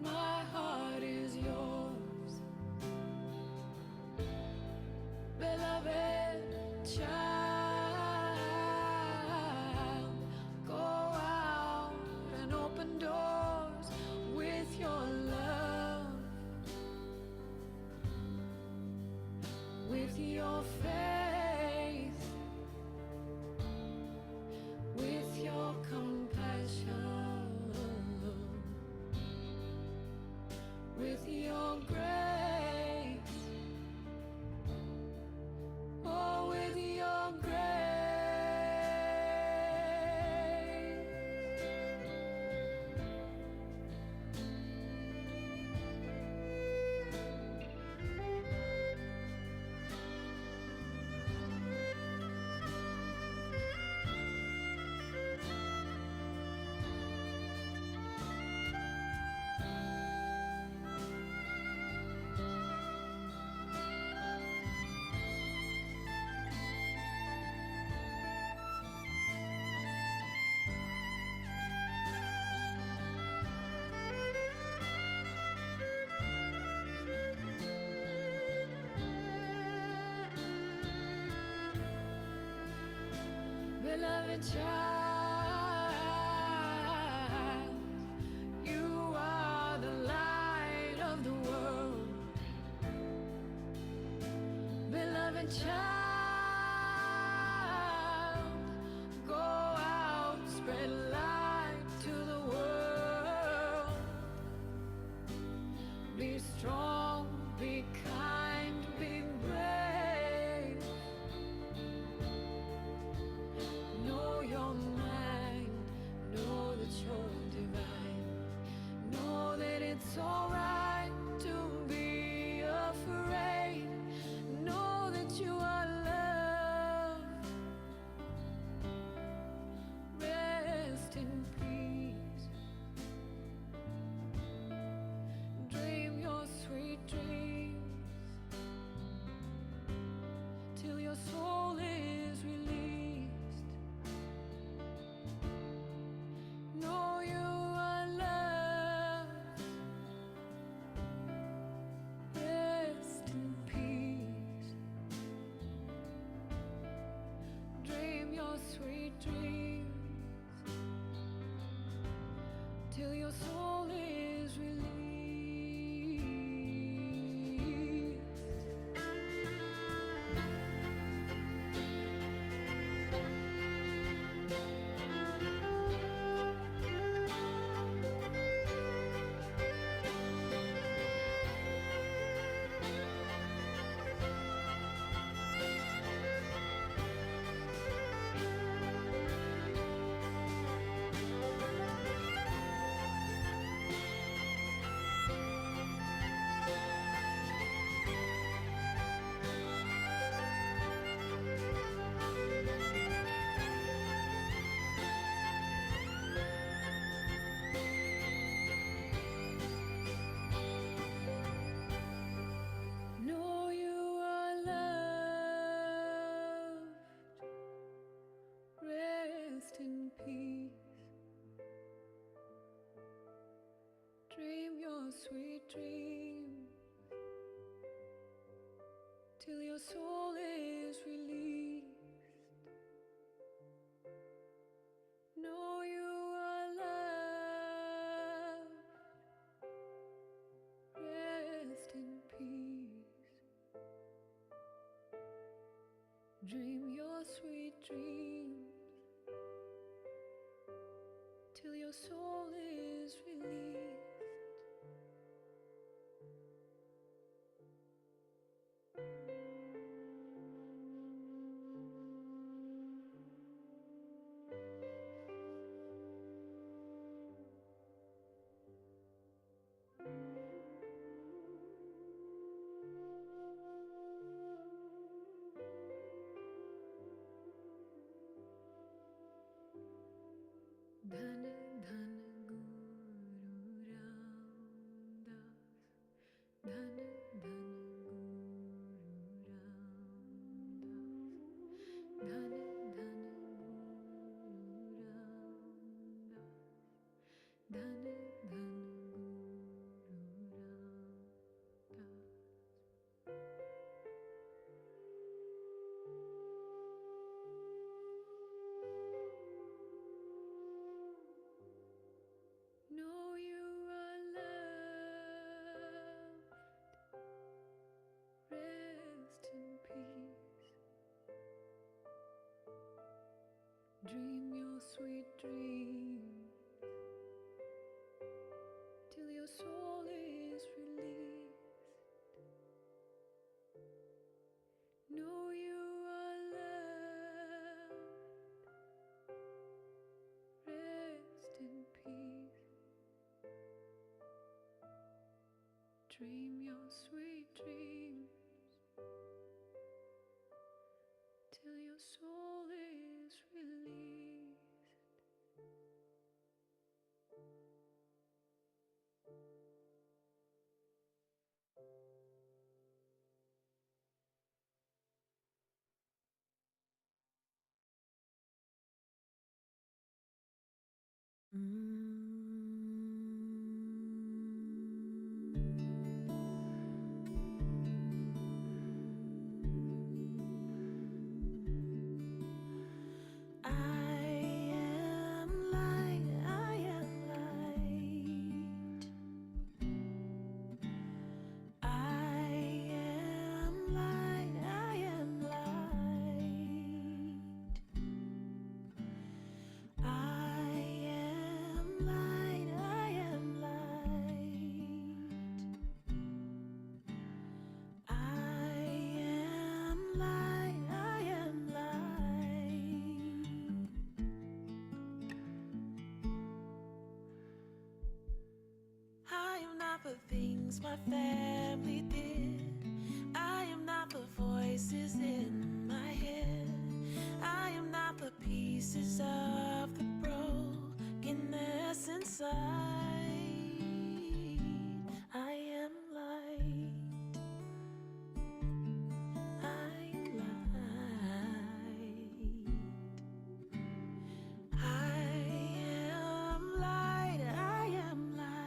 my heart is yours. Beloved child, go out and open doors with your love, with your faith, with your compassion, with your grace, oh, with your grace. Beloved child, you are the light of the world. Beloved child, go out, spread light to the world. Be strong, be kind, be brave. Know your mind, know that you're divine. your soul is released. Dhan dhan guru ramdas, dhan dhan guru ramdas, dhan dhan guru ramdas, dhan dhan guru ramdas. Know you are loved. Rest in peace. Dream your sweet dreams till your soul is released. Know you are loved. Rest in peace. Dream your sweet dreams till your soul is released. Things my family did. I am not the voices in my head. I am not the pieces of the brokenness inside. I am light. I am light. I am light. I am light.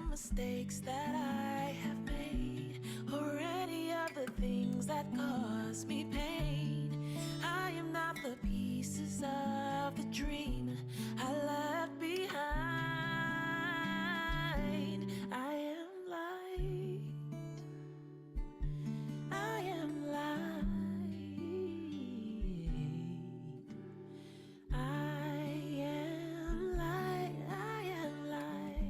Mistakes that I have made, or any of the things that cause me pain. I am not the pieces of the dream I left behind. I am light. I am light. I am light. I am light.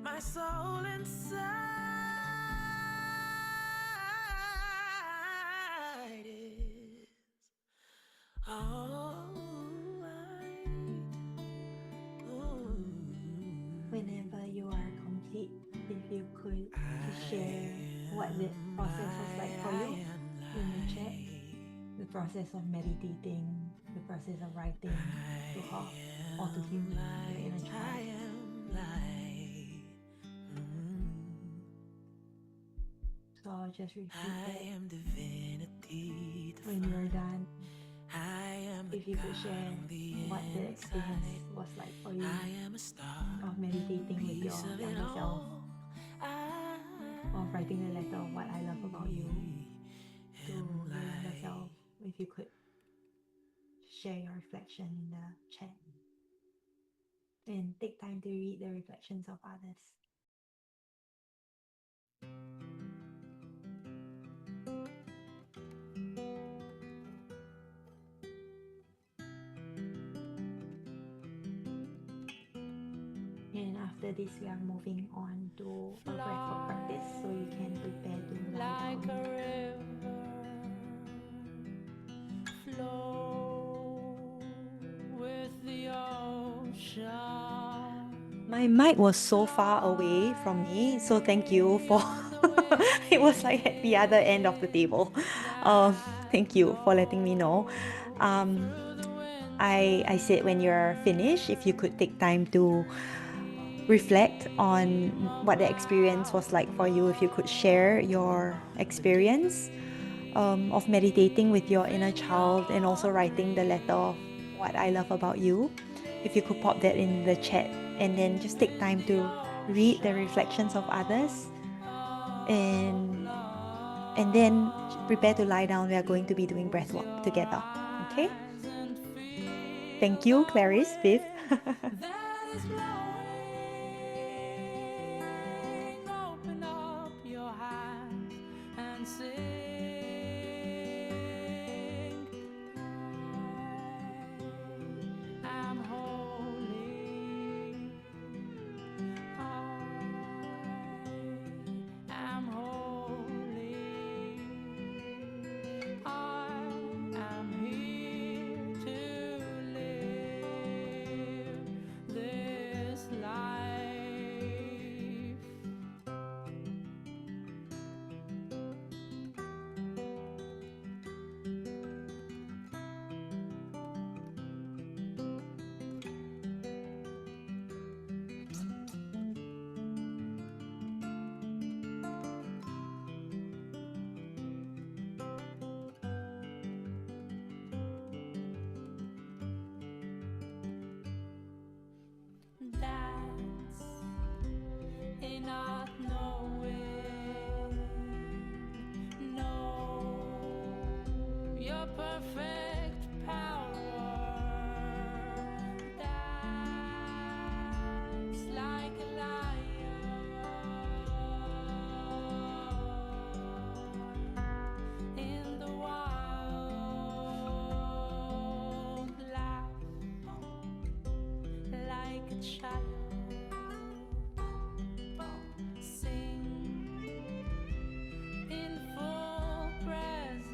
My soul inside is all light. Whenever you are complete. if you could just share what the process was like for you in the chat, the process of meditating, the process of writing to her or to him, your inner child. So I'll just repeat that when you're done. If you could share what the experience was like for you of meditating with your younger self, of writing a letter of what I love about you to your younger self, if you could share your reflection in the chat and take time to read the reflections of others. And after this, we are moving on to a breathwork practice, so you can prepare to lie like down. a river flow with the ocean. My mic was so far away from me, so thank you for it was like at the other end of the table. Thank you for letting me know. Um, I said when you're finished, if you could take time to reflect on what the experience was like for you, if you could share your experience of meditating with your inner child and also writing the letter of what I love about you. If you could pop that in the chat and then just take time to read the reflections of others and then prepare to lie down. We are going to be doing breath work together. Okay? Thank you, Clarice, Viv. Open up your hands and sing. I am holy. I am holy. I am here to live this life. That's in not knowing. Know your perfect power. That's like a lion in the wild. Laugh like a child. Sing in full presence.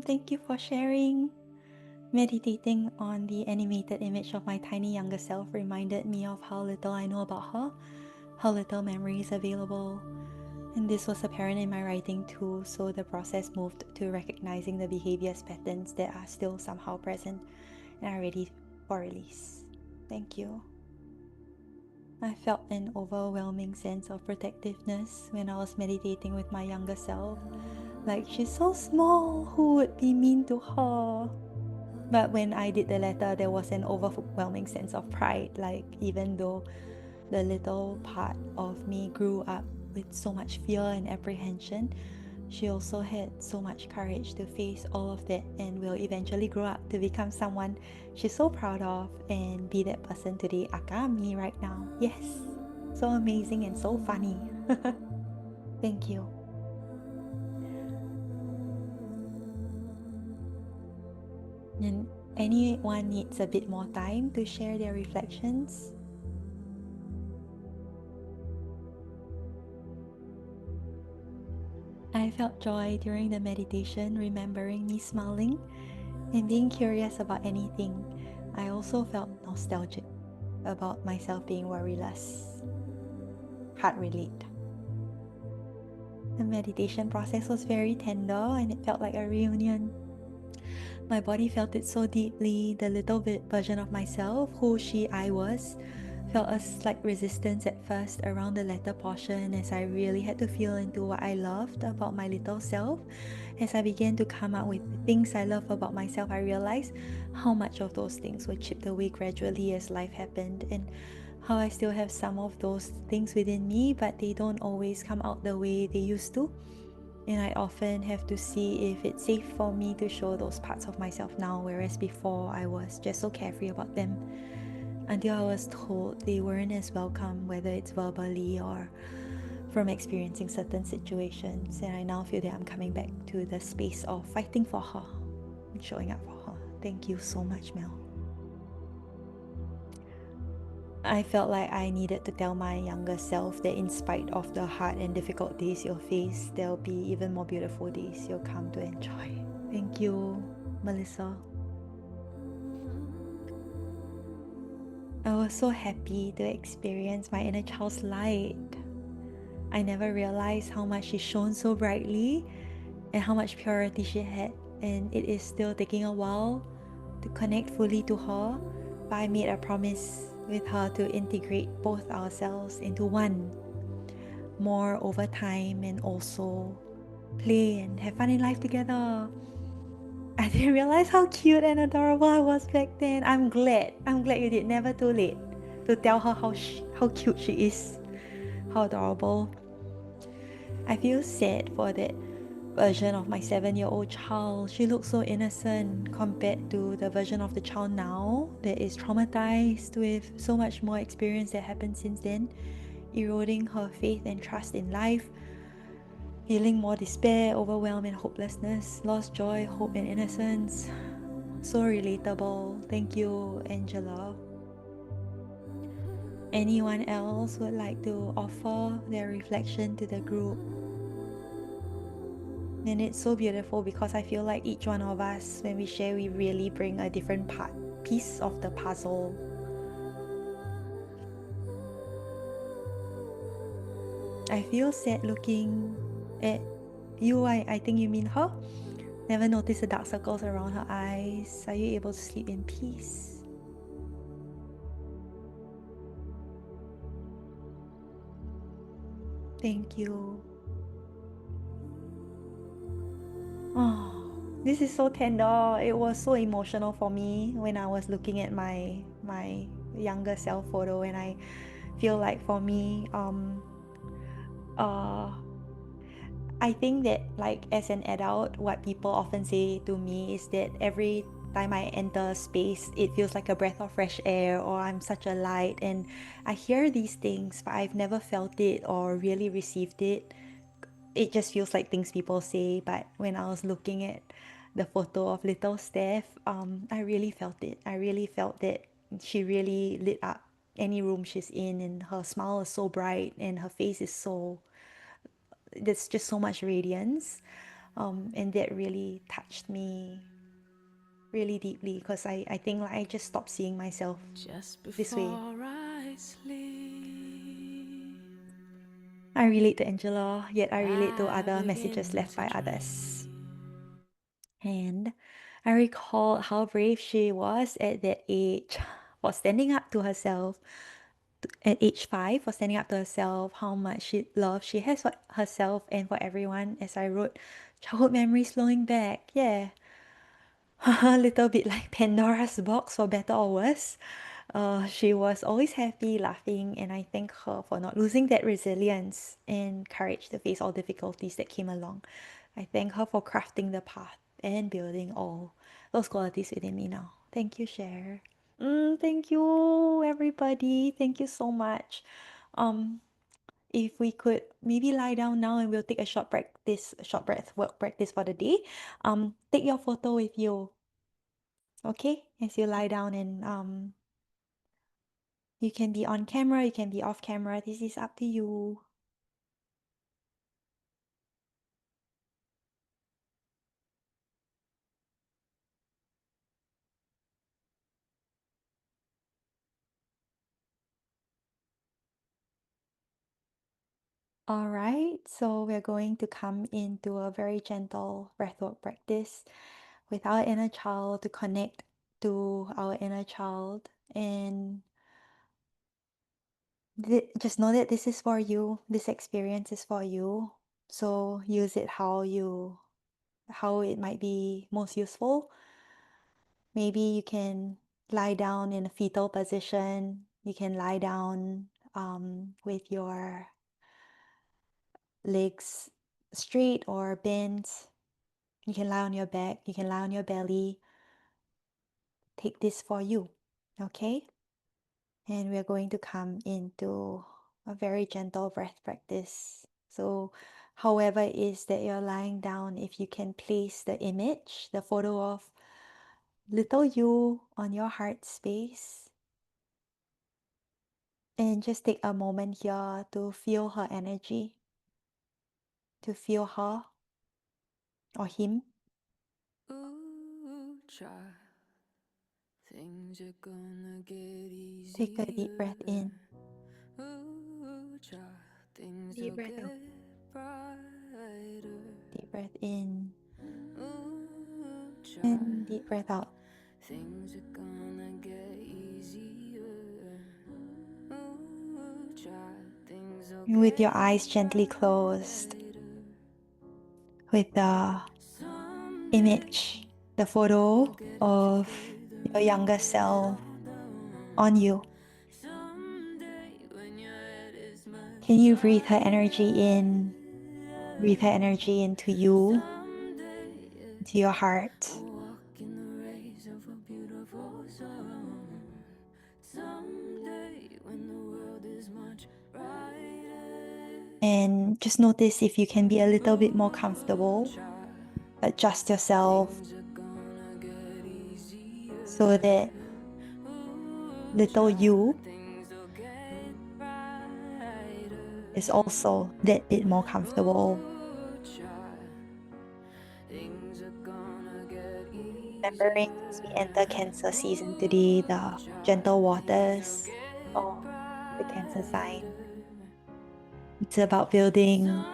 Thank you for sharing. Meditating on the animated image of my tiny younger self reminded me of how little I know about her, how little memory is available. And this was apparent in my writing too, so the process moved to recognizing the behaviors patterns that are still somehow present and are ready for release. Thank you. I felt an overwhelming sense of protectiveness when I was meditating with my younger self. Like, she's so small, who would be mean to her? But when I did the letter, there was an overwhelming sense of pride. Like, even though the little part of me grew up with so much fear and apprehension, she also had so much courage to face all of that and will eventually grow up to become someone she's so proud of and be that person today, aka me right now. Yes, so amazing and so funny. Thank you. And anyone needs a bit more time to share their reflections? I felt joy during the meditation, remembering me smiling and being curious about anything. I also felt nostalgic about myself being worryless. Heart relate. The meditation process was very tender and it felt like a reunion. My body felt it so deeply. The little bit version of myself, who I was, felt a slight resistance at first around the latter portion as I really had to feel into what I loved about my little self. As I began to come up with the things I love about myself, I realized how much of those things were chipped away gradually as life happened, and how I still have some of those things within me, but they don't always come out the way they used to. And I often have to see if it's safe for me to show those parts of myself now, whereas before I was just so carefree about them until I was told they weren't as welcome, whether it's verbally or from experiencing certain situations. And I now feel that I'm coming back to the space of fighting for her and showing up for her. Thank you so much, Mel. I felt like I needed to tell my younger self that in spite of the hard and difficult days you'll face, there'll be even more beautiful days you'll come to enjoy. Thank you, Melissa. I was so happy to experience my inner child's light. I never realized how much she shone so brightly and how much purity she had, and it is still taking a while to connect fully to her, but I made a promise with her to integrate both ourselves into one more over time and also play and have fun in life together. I didn't realize how cute and adorable I was back then. I'm glad. I'm glad you did. Never too late to tell her how cute she is, how adorable. I feel sad for that version of my 7-year-old child. She looks so innocent compared to the version of the child now that is traumatized with so much more experience that happened since then, eroding her faith and trust in life, feeling more despair, overwhelm, and hopelessness, lost joy, hope, and innocence. So relatable. Thank you, Angela. Anyone else would like to offer their reflection to the group? And it's so beautiful because I feel like each one of us, when we share, we really bring a different piece of the puzzle. I feel sad looking at you. I think you mean her. Never noticed the dark circles around her eyes. Are you able to sleep in peace? Thank you. Oh, this is so tender. It was so emotional for me when I was looking at my younger self photo, and I feel like for me, uh I think that, like, as an adult, what people often say to me is that every time I enter space, it feels like a breath of fresh air, or I'm such a light. And I hear these things, but I've never felt it or really received it. It just feels like things people say. But when I was looking at the photo of little Steph, I really felt it. I really felt that she really lit up any room she's in, and her smile is so bright, and her face is so, there's just so much radiance. And that really touched me really deeply, because I think like I just stopped seeing myself Just this way. before I sleep, I relate to Angela, yet I relate to I other messages begin left to by others. dream. And I recall how brave she was at that age for standing up to herself, at age 5, for standing up to herself, how much love she has for herself and for everyone. As I wrote, childhood memories flowing back. Yeah, a little bit like Pandora's box, for better or worse. She was always happy, laughing, and I thank her for not losing that resilience and courage to face all difficulties that came along. I thank her for crafting the path and building all those qualities within me now. Thank you, Cher. Thank you, everybody. Thank you so much. Um, if we could maybe lie down now, and we'll take a short breath work practice for the day. Take your photo with you, okay? As you lie down, and you can be on camera, you can be off camera. This is up to you. All right, so we're going to come into a very gentle breathwork practice with our inner child, to connect to our inner child. And just know that this is for you. This experience is for you. So use it how it might be most useful. Maybe you can lie down in a fetal position. You can lie down with your legs straight or bent. You can lie on your back. You can lie on your belly. Take this for you, okay? And we're going to come into a very gentle breath practice. So, however it is that you're lying down, if you can place the image, the photo of little you on your heart space, and just take a moment here to feel her energy, to feel her or him. Ooh, child, things are gonna get Take a deep easier. breath in, Ooh, child, things deep will breath out, get brighter. deep breath in, Ooh, child, and deep breath out. things are gonna get easier. Ooh, child, things will With your get eyes gently closed, brighter. with the Someday image, the we'll photo get it of together your and younger we'll get it self all done. on you. Someday when your head is Can much you breathe her energy lighter. in? Breathe her energy into you, Someday into your heart. we'll walk in the rays of a beautiful sun. Someday when the world is much brighter. And just notice if you can be a little bit more Ooh, comfortable. child, Adjust yourself things are gonna get so easier. that Ooh, little child, you things will get brighter. is also that bit more comfortable. Ooh, child, things are gonna get Remembering, easier. as we enter Cancer season today, Ooh, the child, gentle things will waters get of the Cancer sign. brighter. It's about building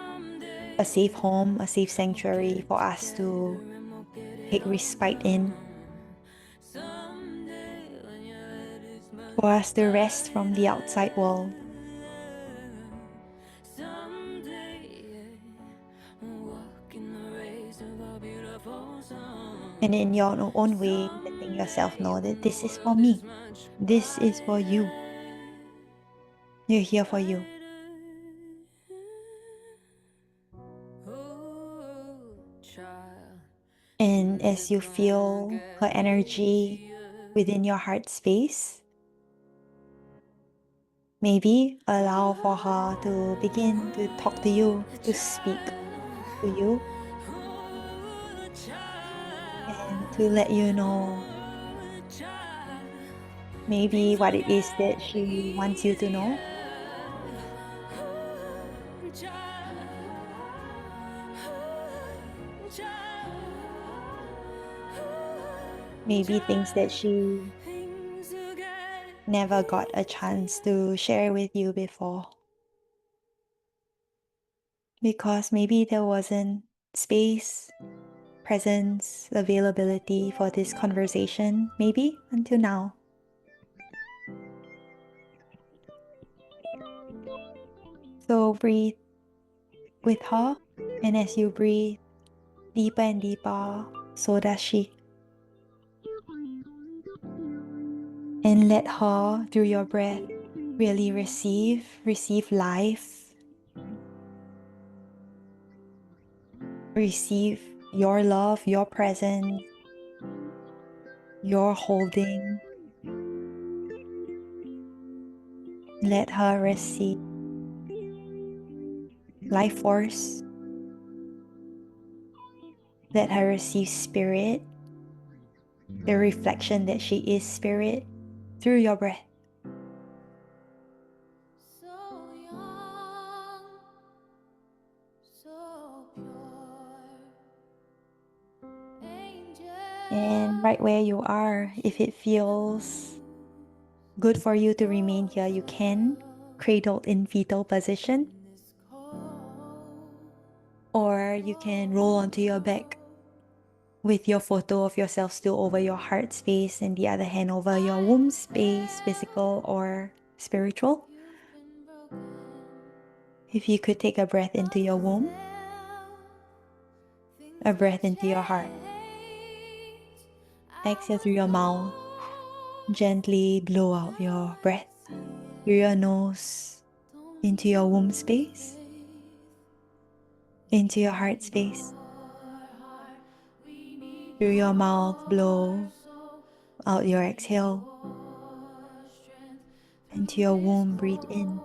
a safe Someday home, a safe we'll get sanctuary it for us together to and we'll get it take all respite in, done. Someday when your head is for much us to rest from the lighter. outside world. Someday, yeah, walk in the rays of a beautiful sun. And in your own way, letting yourself Someday know that when the this is for world is me. much This is for you. brighter, You're here for you. brighter. Oh, child, And things as are you gonna feel her get energy easier. within your heart space, maybe allow for her to begin to talk to you, to speak Child, to you. oh, child. and to let you know maybe what it is that she wants you to know. Maybe things that she never got a chance to share with you before. Because maybe there wasn't space, presence, availability for this conversation, maybe until now. So breathe with her, and as you breathe deeper and deeper, so does she. And let her, through your breath, really receive life, receive your love, your presence, your holding. Let her receive life force. Let her receive spirit, the reflection that she is spirit through your breath. So young, so pure, And angel. right where you are, if it feels good for you to remain here, you can, cradled in fetal position, or you can roll onto your back with your photo of yourself still over your heart space and the other hand over your womb space, physical or spiritual. If you could take a breath into your womb, a breath into your heart, exhale through your mouth, gently blow out your breath through your nose into your womb space, into your heart space. Through your mouth, blow out your exhale. Into your womb, breathe in.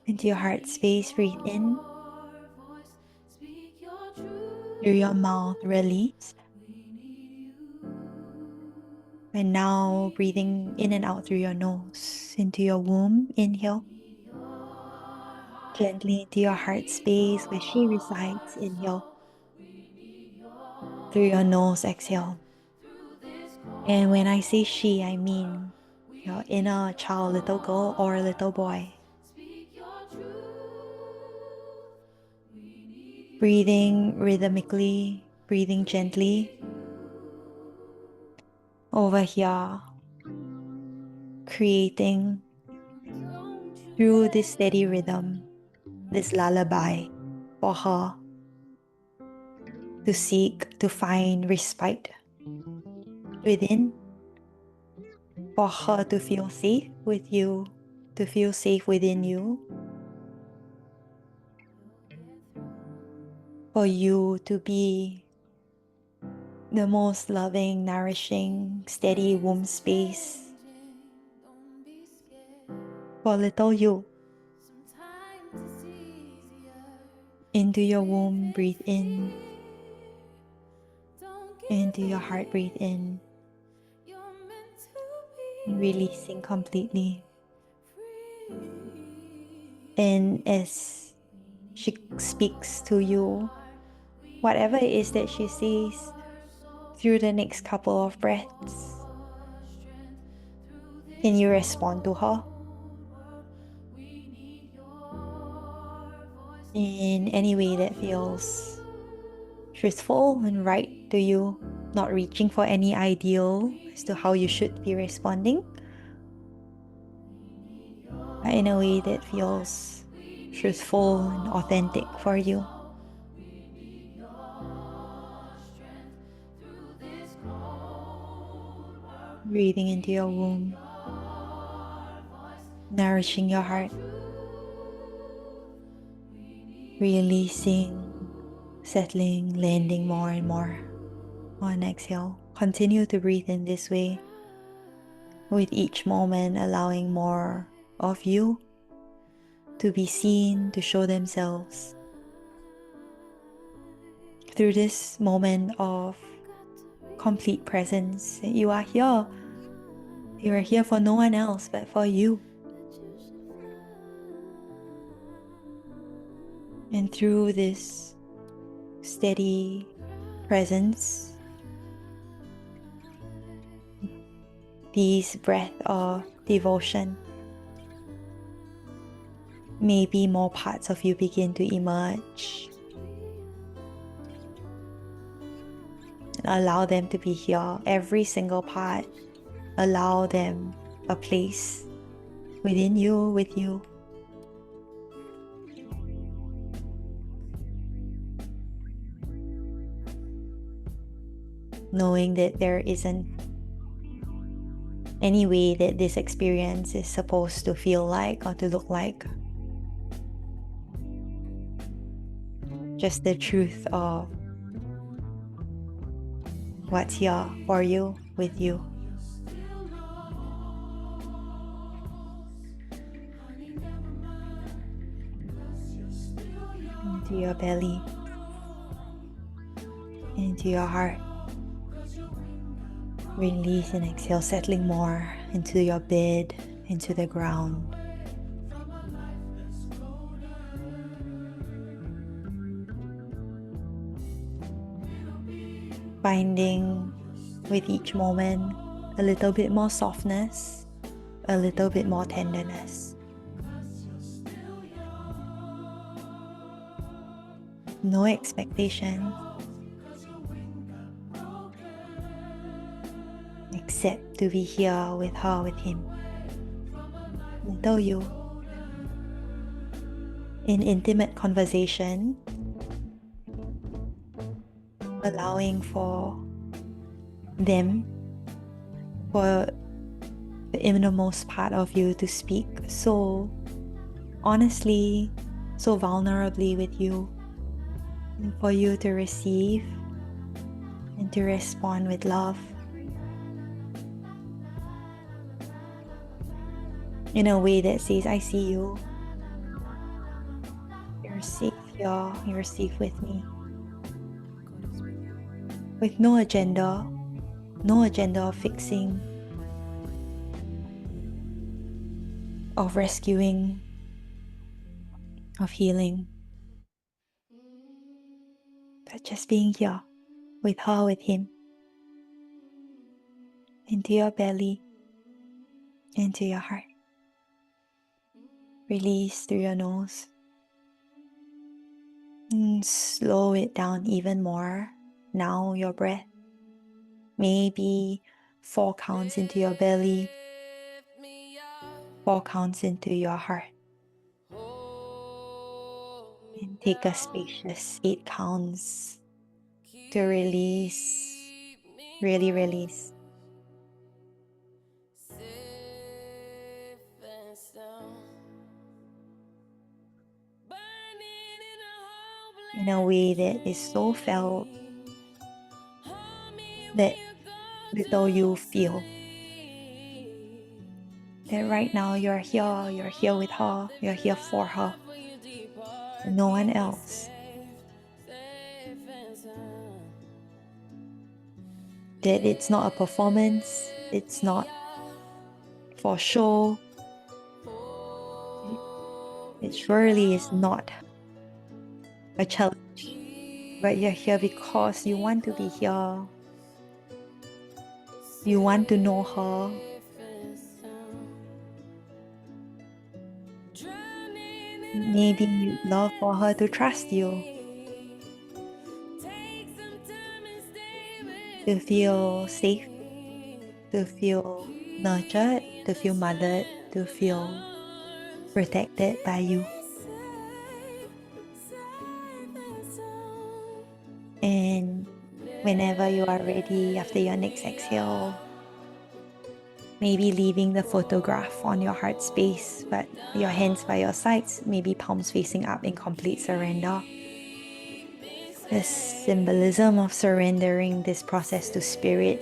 Into your heart space, breathe in. Through your mouth, release. And now breathing in and out through your nose. Into your womb, inhale. Gently into your heart space where she resides, inhale. Through your nose, exhale. And when I say she, I mean your inner child, little girl or little boy. Breathing rhythmically, breathing gently over here, creating through this steady rhythm, this lullaby for her to seek, to find respite within, for her to feel safe with you, to feel safe within you, for you to be the most loving, nourishing, steady womb space for little you. Into your womb, breathe in. Into your heart, breathe in. And releasing completely. And as she speaks to you, whatever it is that she says, through the next couple of breaths, can you respond to her in any way that feels truthful and right to you, not reaching for any ideal as to how you should be responding, but in a way that feels truthful and authentic for you. Breathing into your womb, nourishing your heart, releasing, settling, landing more and more on exhale. Continue to breathe in this way, with each moment allowing more of you to be seen, to show themselves. Through this moment of complete presence, that you are here. You are here for no one else but for you. And through this steady presence, these breaths of devotion, maybe more parts of you begin to emerge. And allow them to be here. Every single part, allow them a place within you, with you. Knowing that there isn't any way that this experience is supposed to feel like or to look like. Just the truth of what's here for you, with you. Into your belly, into your heart. Release and exhale, settling more into your bed, into the ground. Finding with each moment a little bit more softness, a little bit more tenderness. No expectation, except to be here with her, with him. Little you. In intimate conversation, allowing for them, for the innermost part of you to speak so honestly, so vulnerably with you, and for you to receive and to respond with love. In a way that says, I see you. You're safe here. You're safe with me. With no agenda of fixing, of rescuing, of healing, but just being here with her, with him. Into your belly, into your heart. Release through your nose. And slow it down even more. Now your breath. Maybe 4 counts into your belly, 4 counts into your heart. And take a spacious 8 counts to release, really release. In a way that is so felt that little you feel that right now you're here with her, you're here for her, no one else. That it's not a performance, it's not for show, it surely is not a challenge, but you're here because you want to be here. You want to know her. Maybe you'd love for her to trust you, to feel safe, to feel nurtured, to feel mothered, to feel protected by you. And whenever you are ready, after your next exhale, maybe leaving the photograph on your heart space, but your hands by your sides, maybe palms facing up in complete surrender. The symbolism of surrendering this process to spirit,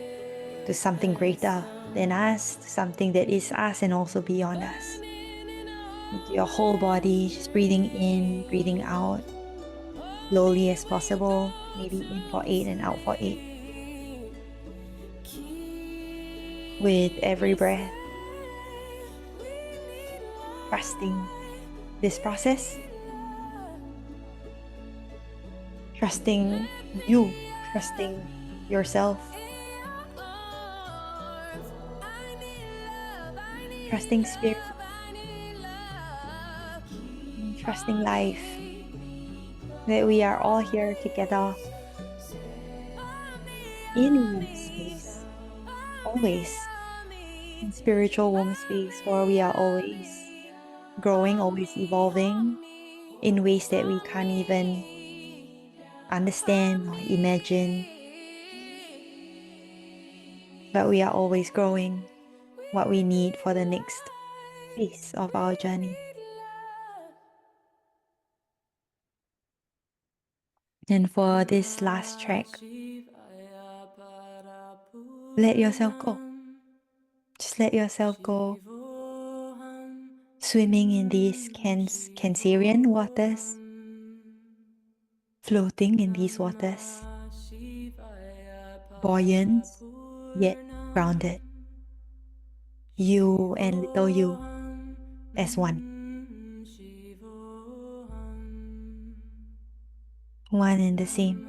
to something greater than us, to something that is us and also beyond us. Into your whole body, just breathing in, breathing out, slowly as possible, maybe in for 8 and out for 8. with every breath, trusting this process, trusting you, trusting yourself, trusting spirit, and trusting life, that we are all here together in womb space, always in spiritual womb space, where we are always growing, always evolving in ways that we can't even understand or imagine, but we are always growing what we need for the next phase of our journey. And for this last track, let yourself go. Just let yourself go, swimming in these Cancerian waters, floating in these waters, buoyant yet grounded. You and little you as one, one and the same.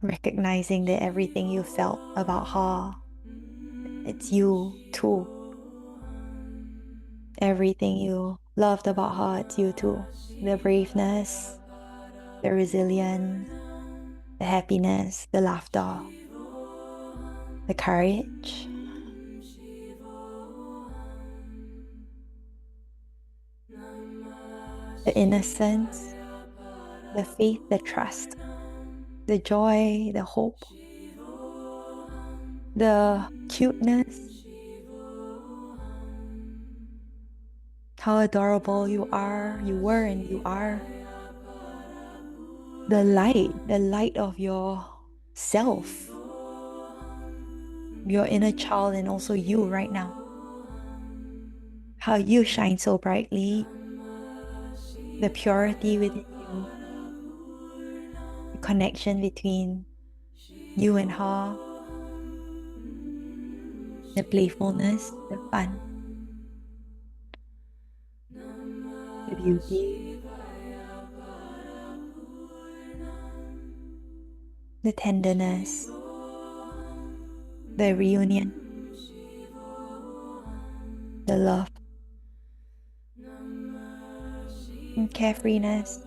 Recognizing that everything you felt about her, it's you too. Everything you loved about her, it's you too. The braveness, the resilience, the happiness, the laughter, the courage, the innocence, the faith, the trust, the joy, the hope, the cuteness, how adorable you are, you were, and you are. The light of your self, your inner child, and also you right now. How you shine so brightly, the purity within you, the connection between you and her, the playfulness, the fun, the beauty, the tenderness, the reunion, the love, and carefreeness,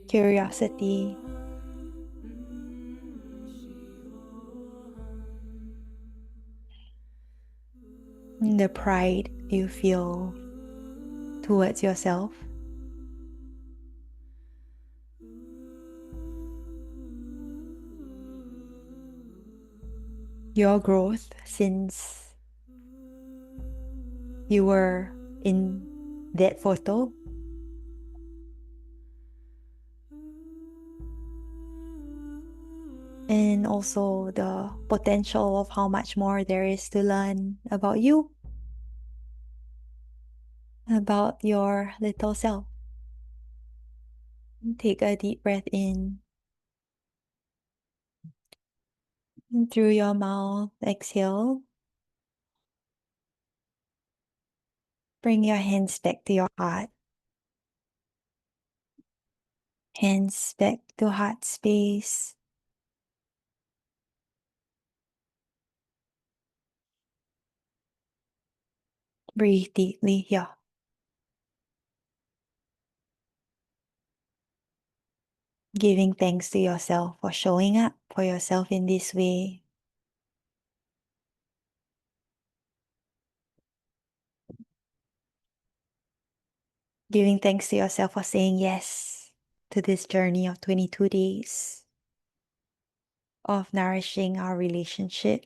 curiosity, and the pride you feel towards yourself, your growth since you were in that photo, and also the potential of how much more there is to learn about you, about your little self. Take a deep breath in, and through your mouth, exhale. Bring your hands back to your heart. Hands back to heart space. Breathe deeply here. Giving thanks to yourself for showing up for yourself in this way. Giving thanks to yourself for saying yes to this journey of 22 days of nourishing our relationship,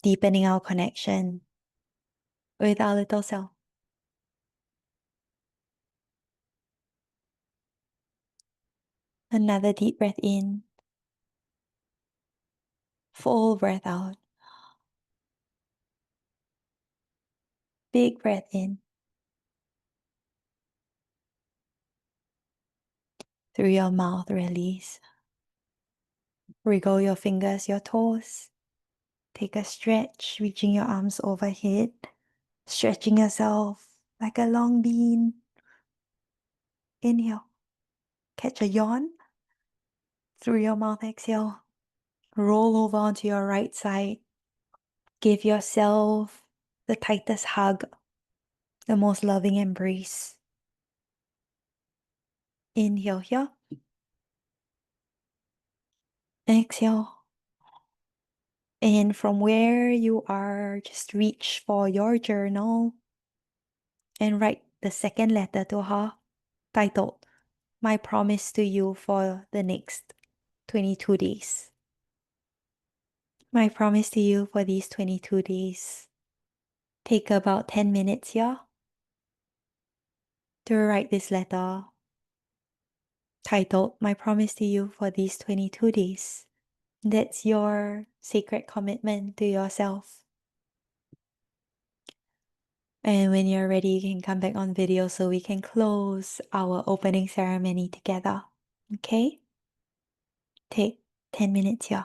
deepening our connection with our little self. Another deep breath in, full breath out. Big breath in. Through your mouth, release. Wriggle your fingers, your toes. Take a stretch, reaching your arms overhead, stretching yourself like a long bean. Inhale. Catch a yawn. Through your mouth, exhale. Roll over onto your right side. Give yourself the tightest hug, the most loving embrace. Inhale here. Exhale. And from where you are, just reach for your journal and write the second letter to her, titled, My Promise to You for the Next 22 Days. My promise to you for these 22 days. Take about 10 minutes here to write this letter, titled, My Promise to You for these 22 days. That's your sacred commitment to yourself. And when you're ready, you can come back on video so we can close our opening ceremony together. Okay? Take 10 minutes here.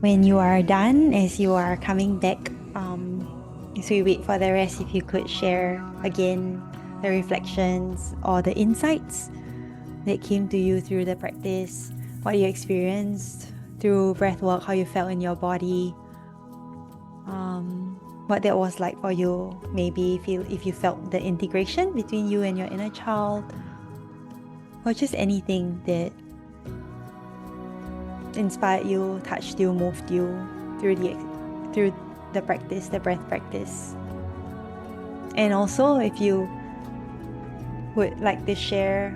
When you are done, as you are coming back, as we wait for the rest, if you could share again the reflections or the insights that came to you through the practice, what you experienced through breathwork, how you felt in your body, what that was like for you. Maybe if you felt the integration between you and your inner child, or just anything that inspired you, touched you, moved you through the practice, the breath practice. And also, if you would like to share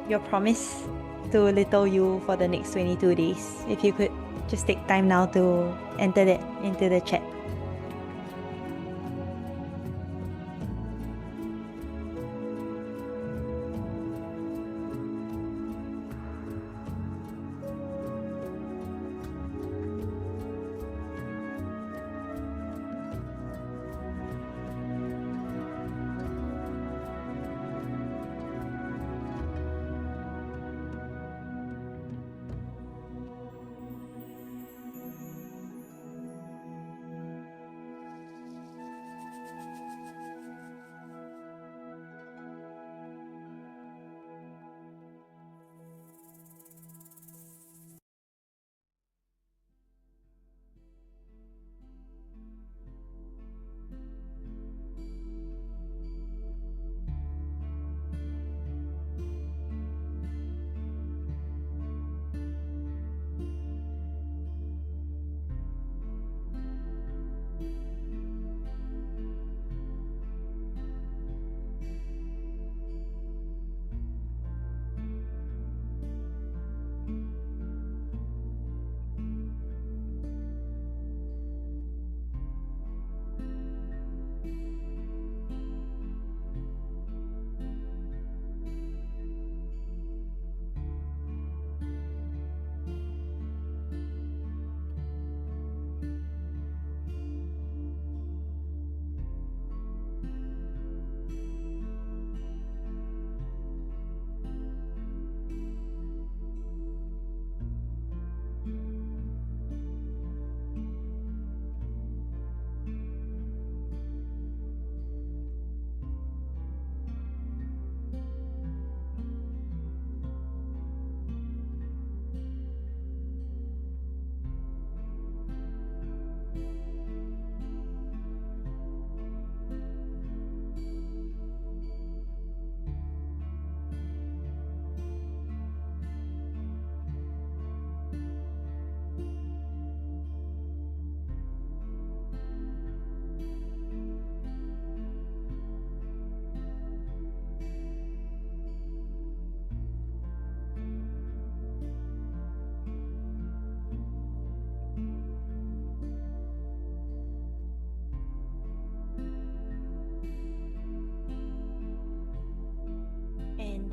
your promise to little you for the next 22 days, if you could just take time now to enter that into the chat. And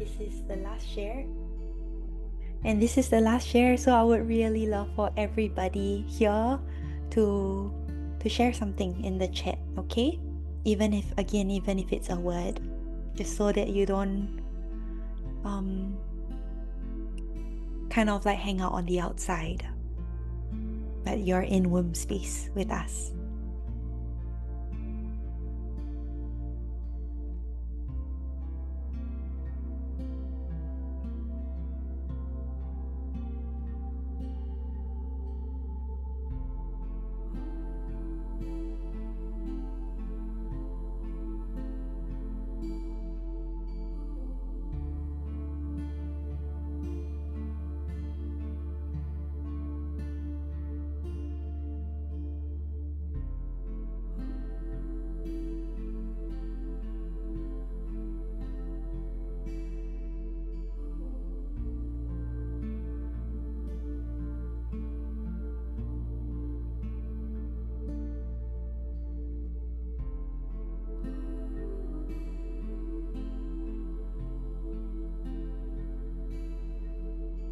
this is the last share. So I would really love for everybody here to share something in the chat, okay? Even if it's a word, just so that you don't kind of like hang out on the outside, but you're in womb space with us.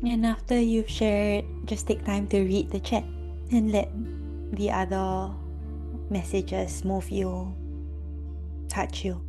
And after you've shared, just take time to read the chat and let the other messages move you, touch you.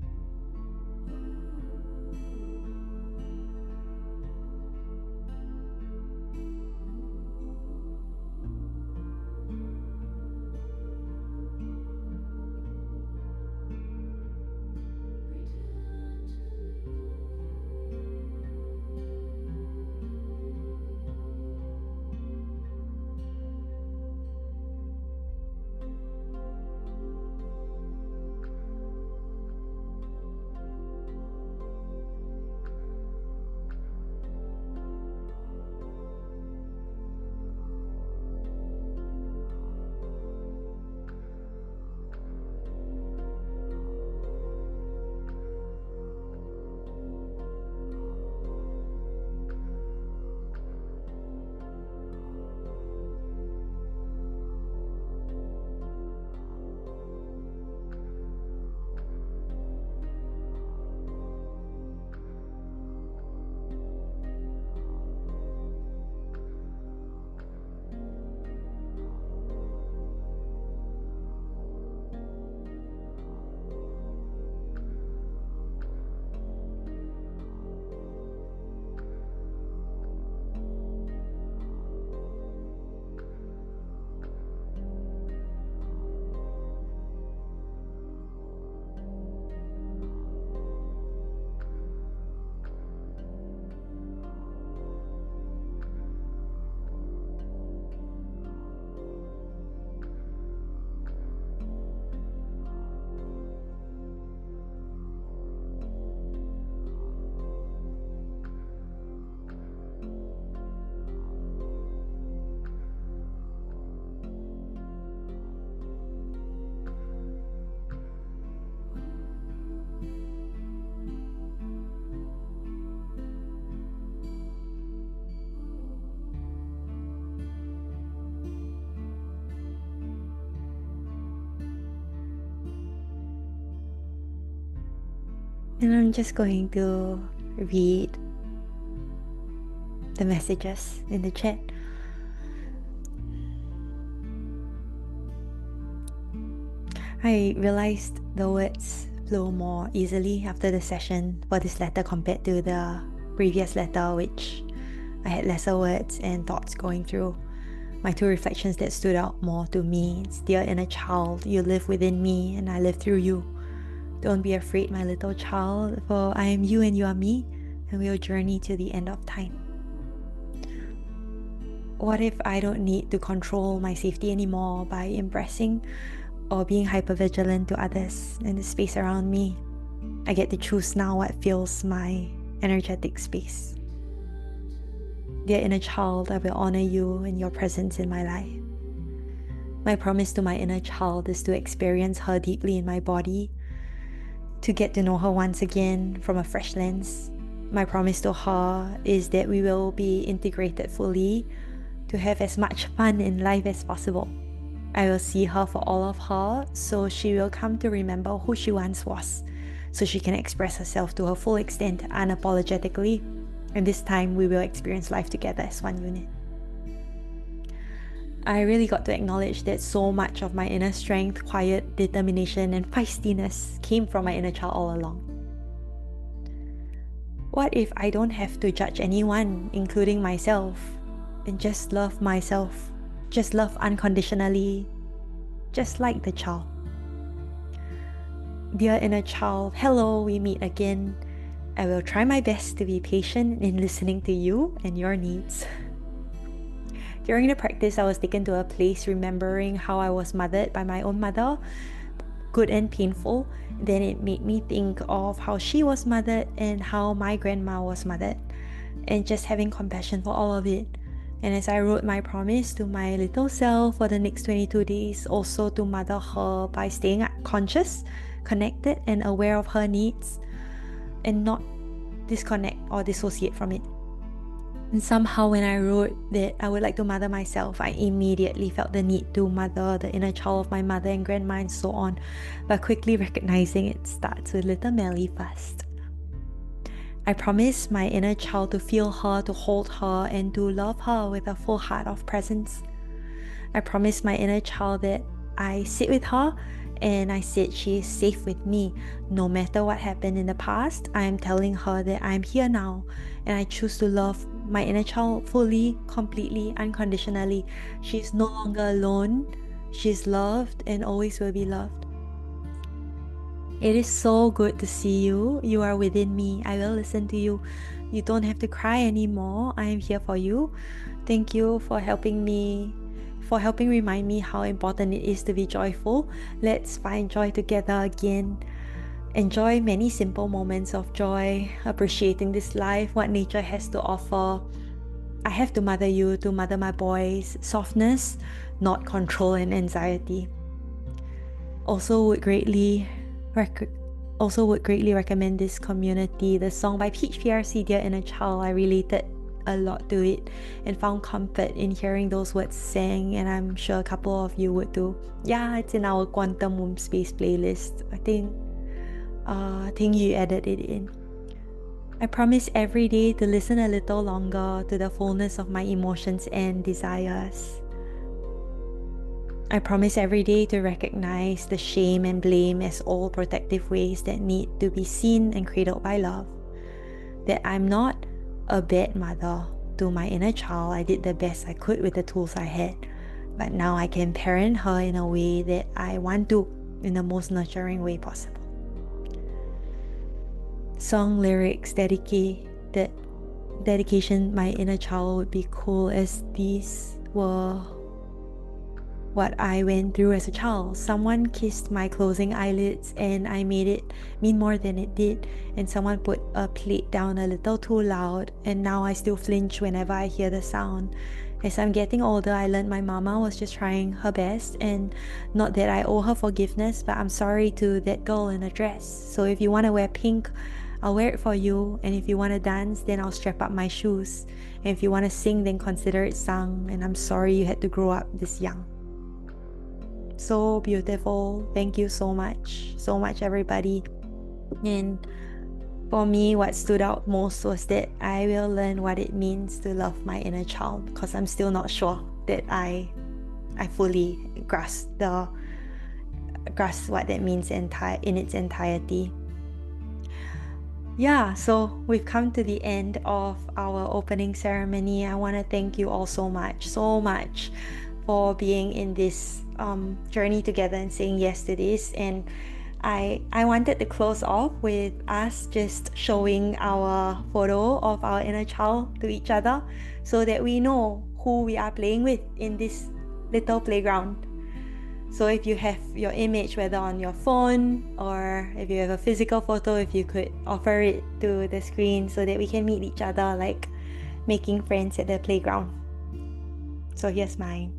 And I'm just going to read the messages in the chat. I realized the words flow more easily after the session for this letter compared to the previous letter, which I had lesser words and thoughts going through. My two reflections that stood out more to me: it's, dear inner child, you live within me and I live through you. Don't be afraid, my little child, for I am you and you are me, and we will journey to the end of time. What if I don't need to control my safety anymore by impressing or being hypervigilant to others and the space around me? I get to choose now what fills my energetic space. Dear inner child, I will honor you and your presence in my life. My promise to my inner child is to experience her deeply in my body, to get to know her once again from a fresh lens. My promise to her is that we will be integrated fully, to have as much fun in life as possible. I will see her for all of her, so she will come to remember who she once was, so she can express herself to her full extent unapologetically, and this time we will experience life together as one unit. I really got to acknowledge that so much of my inner strength, quiet, determination, and feistiness came from my inner child all along. What if I don't have to judge anyone, including myself, and just love myself, just love unconditionally, just like the child? Dear inner child, hello, we meet again. I will try my best to be patient in listening to you and your needs. During the practice, I was taken to a place remembering how I was mothered by my own mother, good and painful. Then it made me think of how she was mothered and how my grandma was mothered, and just having compassion for all of it. And as I wrote my promise to my little self for the next 22 days, also to mother her by staying conscious, connected, and aware of her needs, and not disconnect or dissociate from it. And somehow when I wrote that I would like to mother myself, I immediately felt the need to mother the inner child of my mother and grandma and so on, but quickly recognizing it starts with little Melly first. I promise my inner child to feel her, to hold her, and to love her with a full heart of presence. I promise my inner child that I sit with her and I said she is safe with me. No matter what happened in the past, I am telling her that I am here now and I choose to love my inner child fully, completely, unconditionally. She is no longer alone. She is loved and always will be loved. It is so good to see you. You are within me. I will listen to you. You don't have to cry anymore. I am here for you. Thank you for helping remind me how important it is to be joyful. Let's find joy together again. Enjoy many simple moments of joy, appreciating this life, what nature has to offer. I have to mother you, to mother my boys. Softness, not control and anxiety. Also would greatly recommend this community. The song by Peach PRC, Dear Inner Child, I related a lot to it and found comfort in hearing those words sang, and I'm sure a couple of you would too. Yeah, it's in our Quantum Womb Space playlist. I think you added it in. I promise every day to listen a little longer to the fullness of my emotions and desires. I promise every day to recognize the shame and blame as all protective ways that need to be seen and cradled by love. That I'm not a bad mother to my inner child. I did the best I could with the tools I had. But now I can parent her in a way that I want to, in the most nurturing way possible. Song lyrics dedication my inner child would be cool, as these were what I went through as a child. Someone kissed my closing eyelids and I made it mean more than it did. And someone put a plate down a little too loud, and now I still flinch whenever I hear the sound. As I'm getting older, I learned my mama was just trying her best, and not that I owe her forgiveness, but I'm sorry to that girl in a dress. So if you want to wear pink, I'll wear it for you, and if you want to dance, then I'll strap up my shoes. And if you want to sing, then consider it sung, and I'm sorry you had to grow up this young. So beautiful. Thank you so much everybody. And for me, what stood out most was that I will learn what it means to love my inner child, because I'm still not sure that I fully grasp what that means in its entirety. Yeah, so we've come to the end of our opening ceremony. I want to thank you all so much for being in this journey together and saying yes to this. And I wanted to close off with us just showing our photo of our inner child to each other, so that we know who we are playing with in this little playground. So if you have your image, whether on your phone or if you have a physical photo, if you could offer it to the screen so that we can meet each other like making friends at the playground. So here's mine.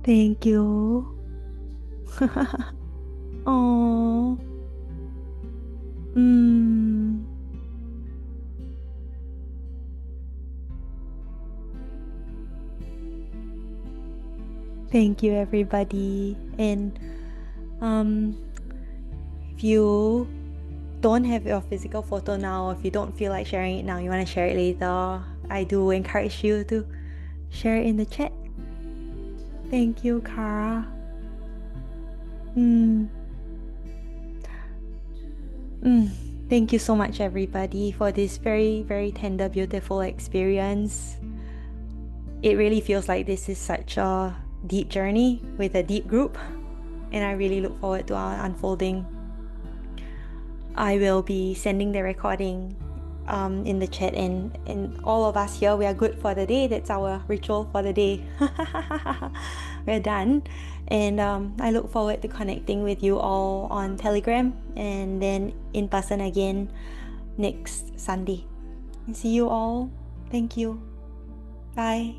Thank you. Oh. Thank you, everybody. And if you don't have your physical photo now, if you don't feel like sharing it now, you want to share it later, I do encourage you to share it in the chat. Thank you, Kara. Thank you so much, everybody, for this very, very tender, beautiful experience. It really feels like this is such a deep journey with a deep group, and I really look forward to our unfolding. I will be sending the recording in the chat, and all of us here, we are good for the day. That's our ritual for the day. We're done, and I look forward to connecting with you all on Telegram and then in person again next Sunday. See you all. Thank you. Bye.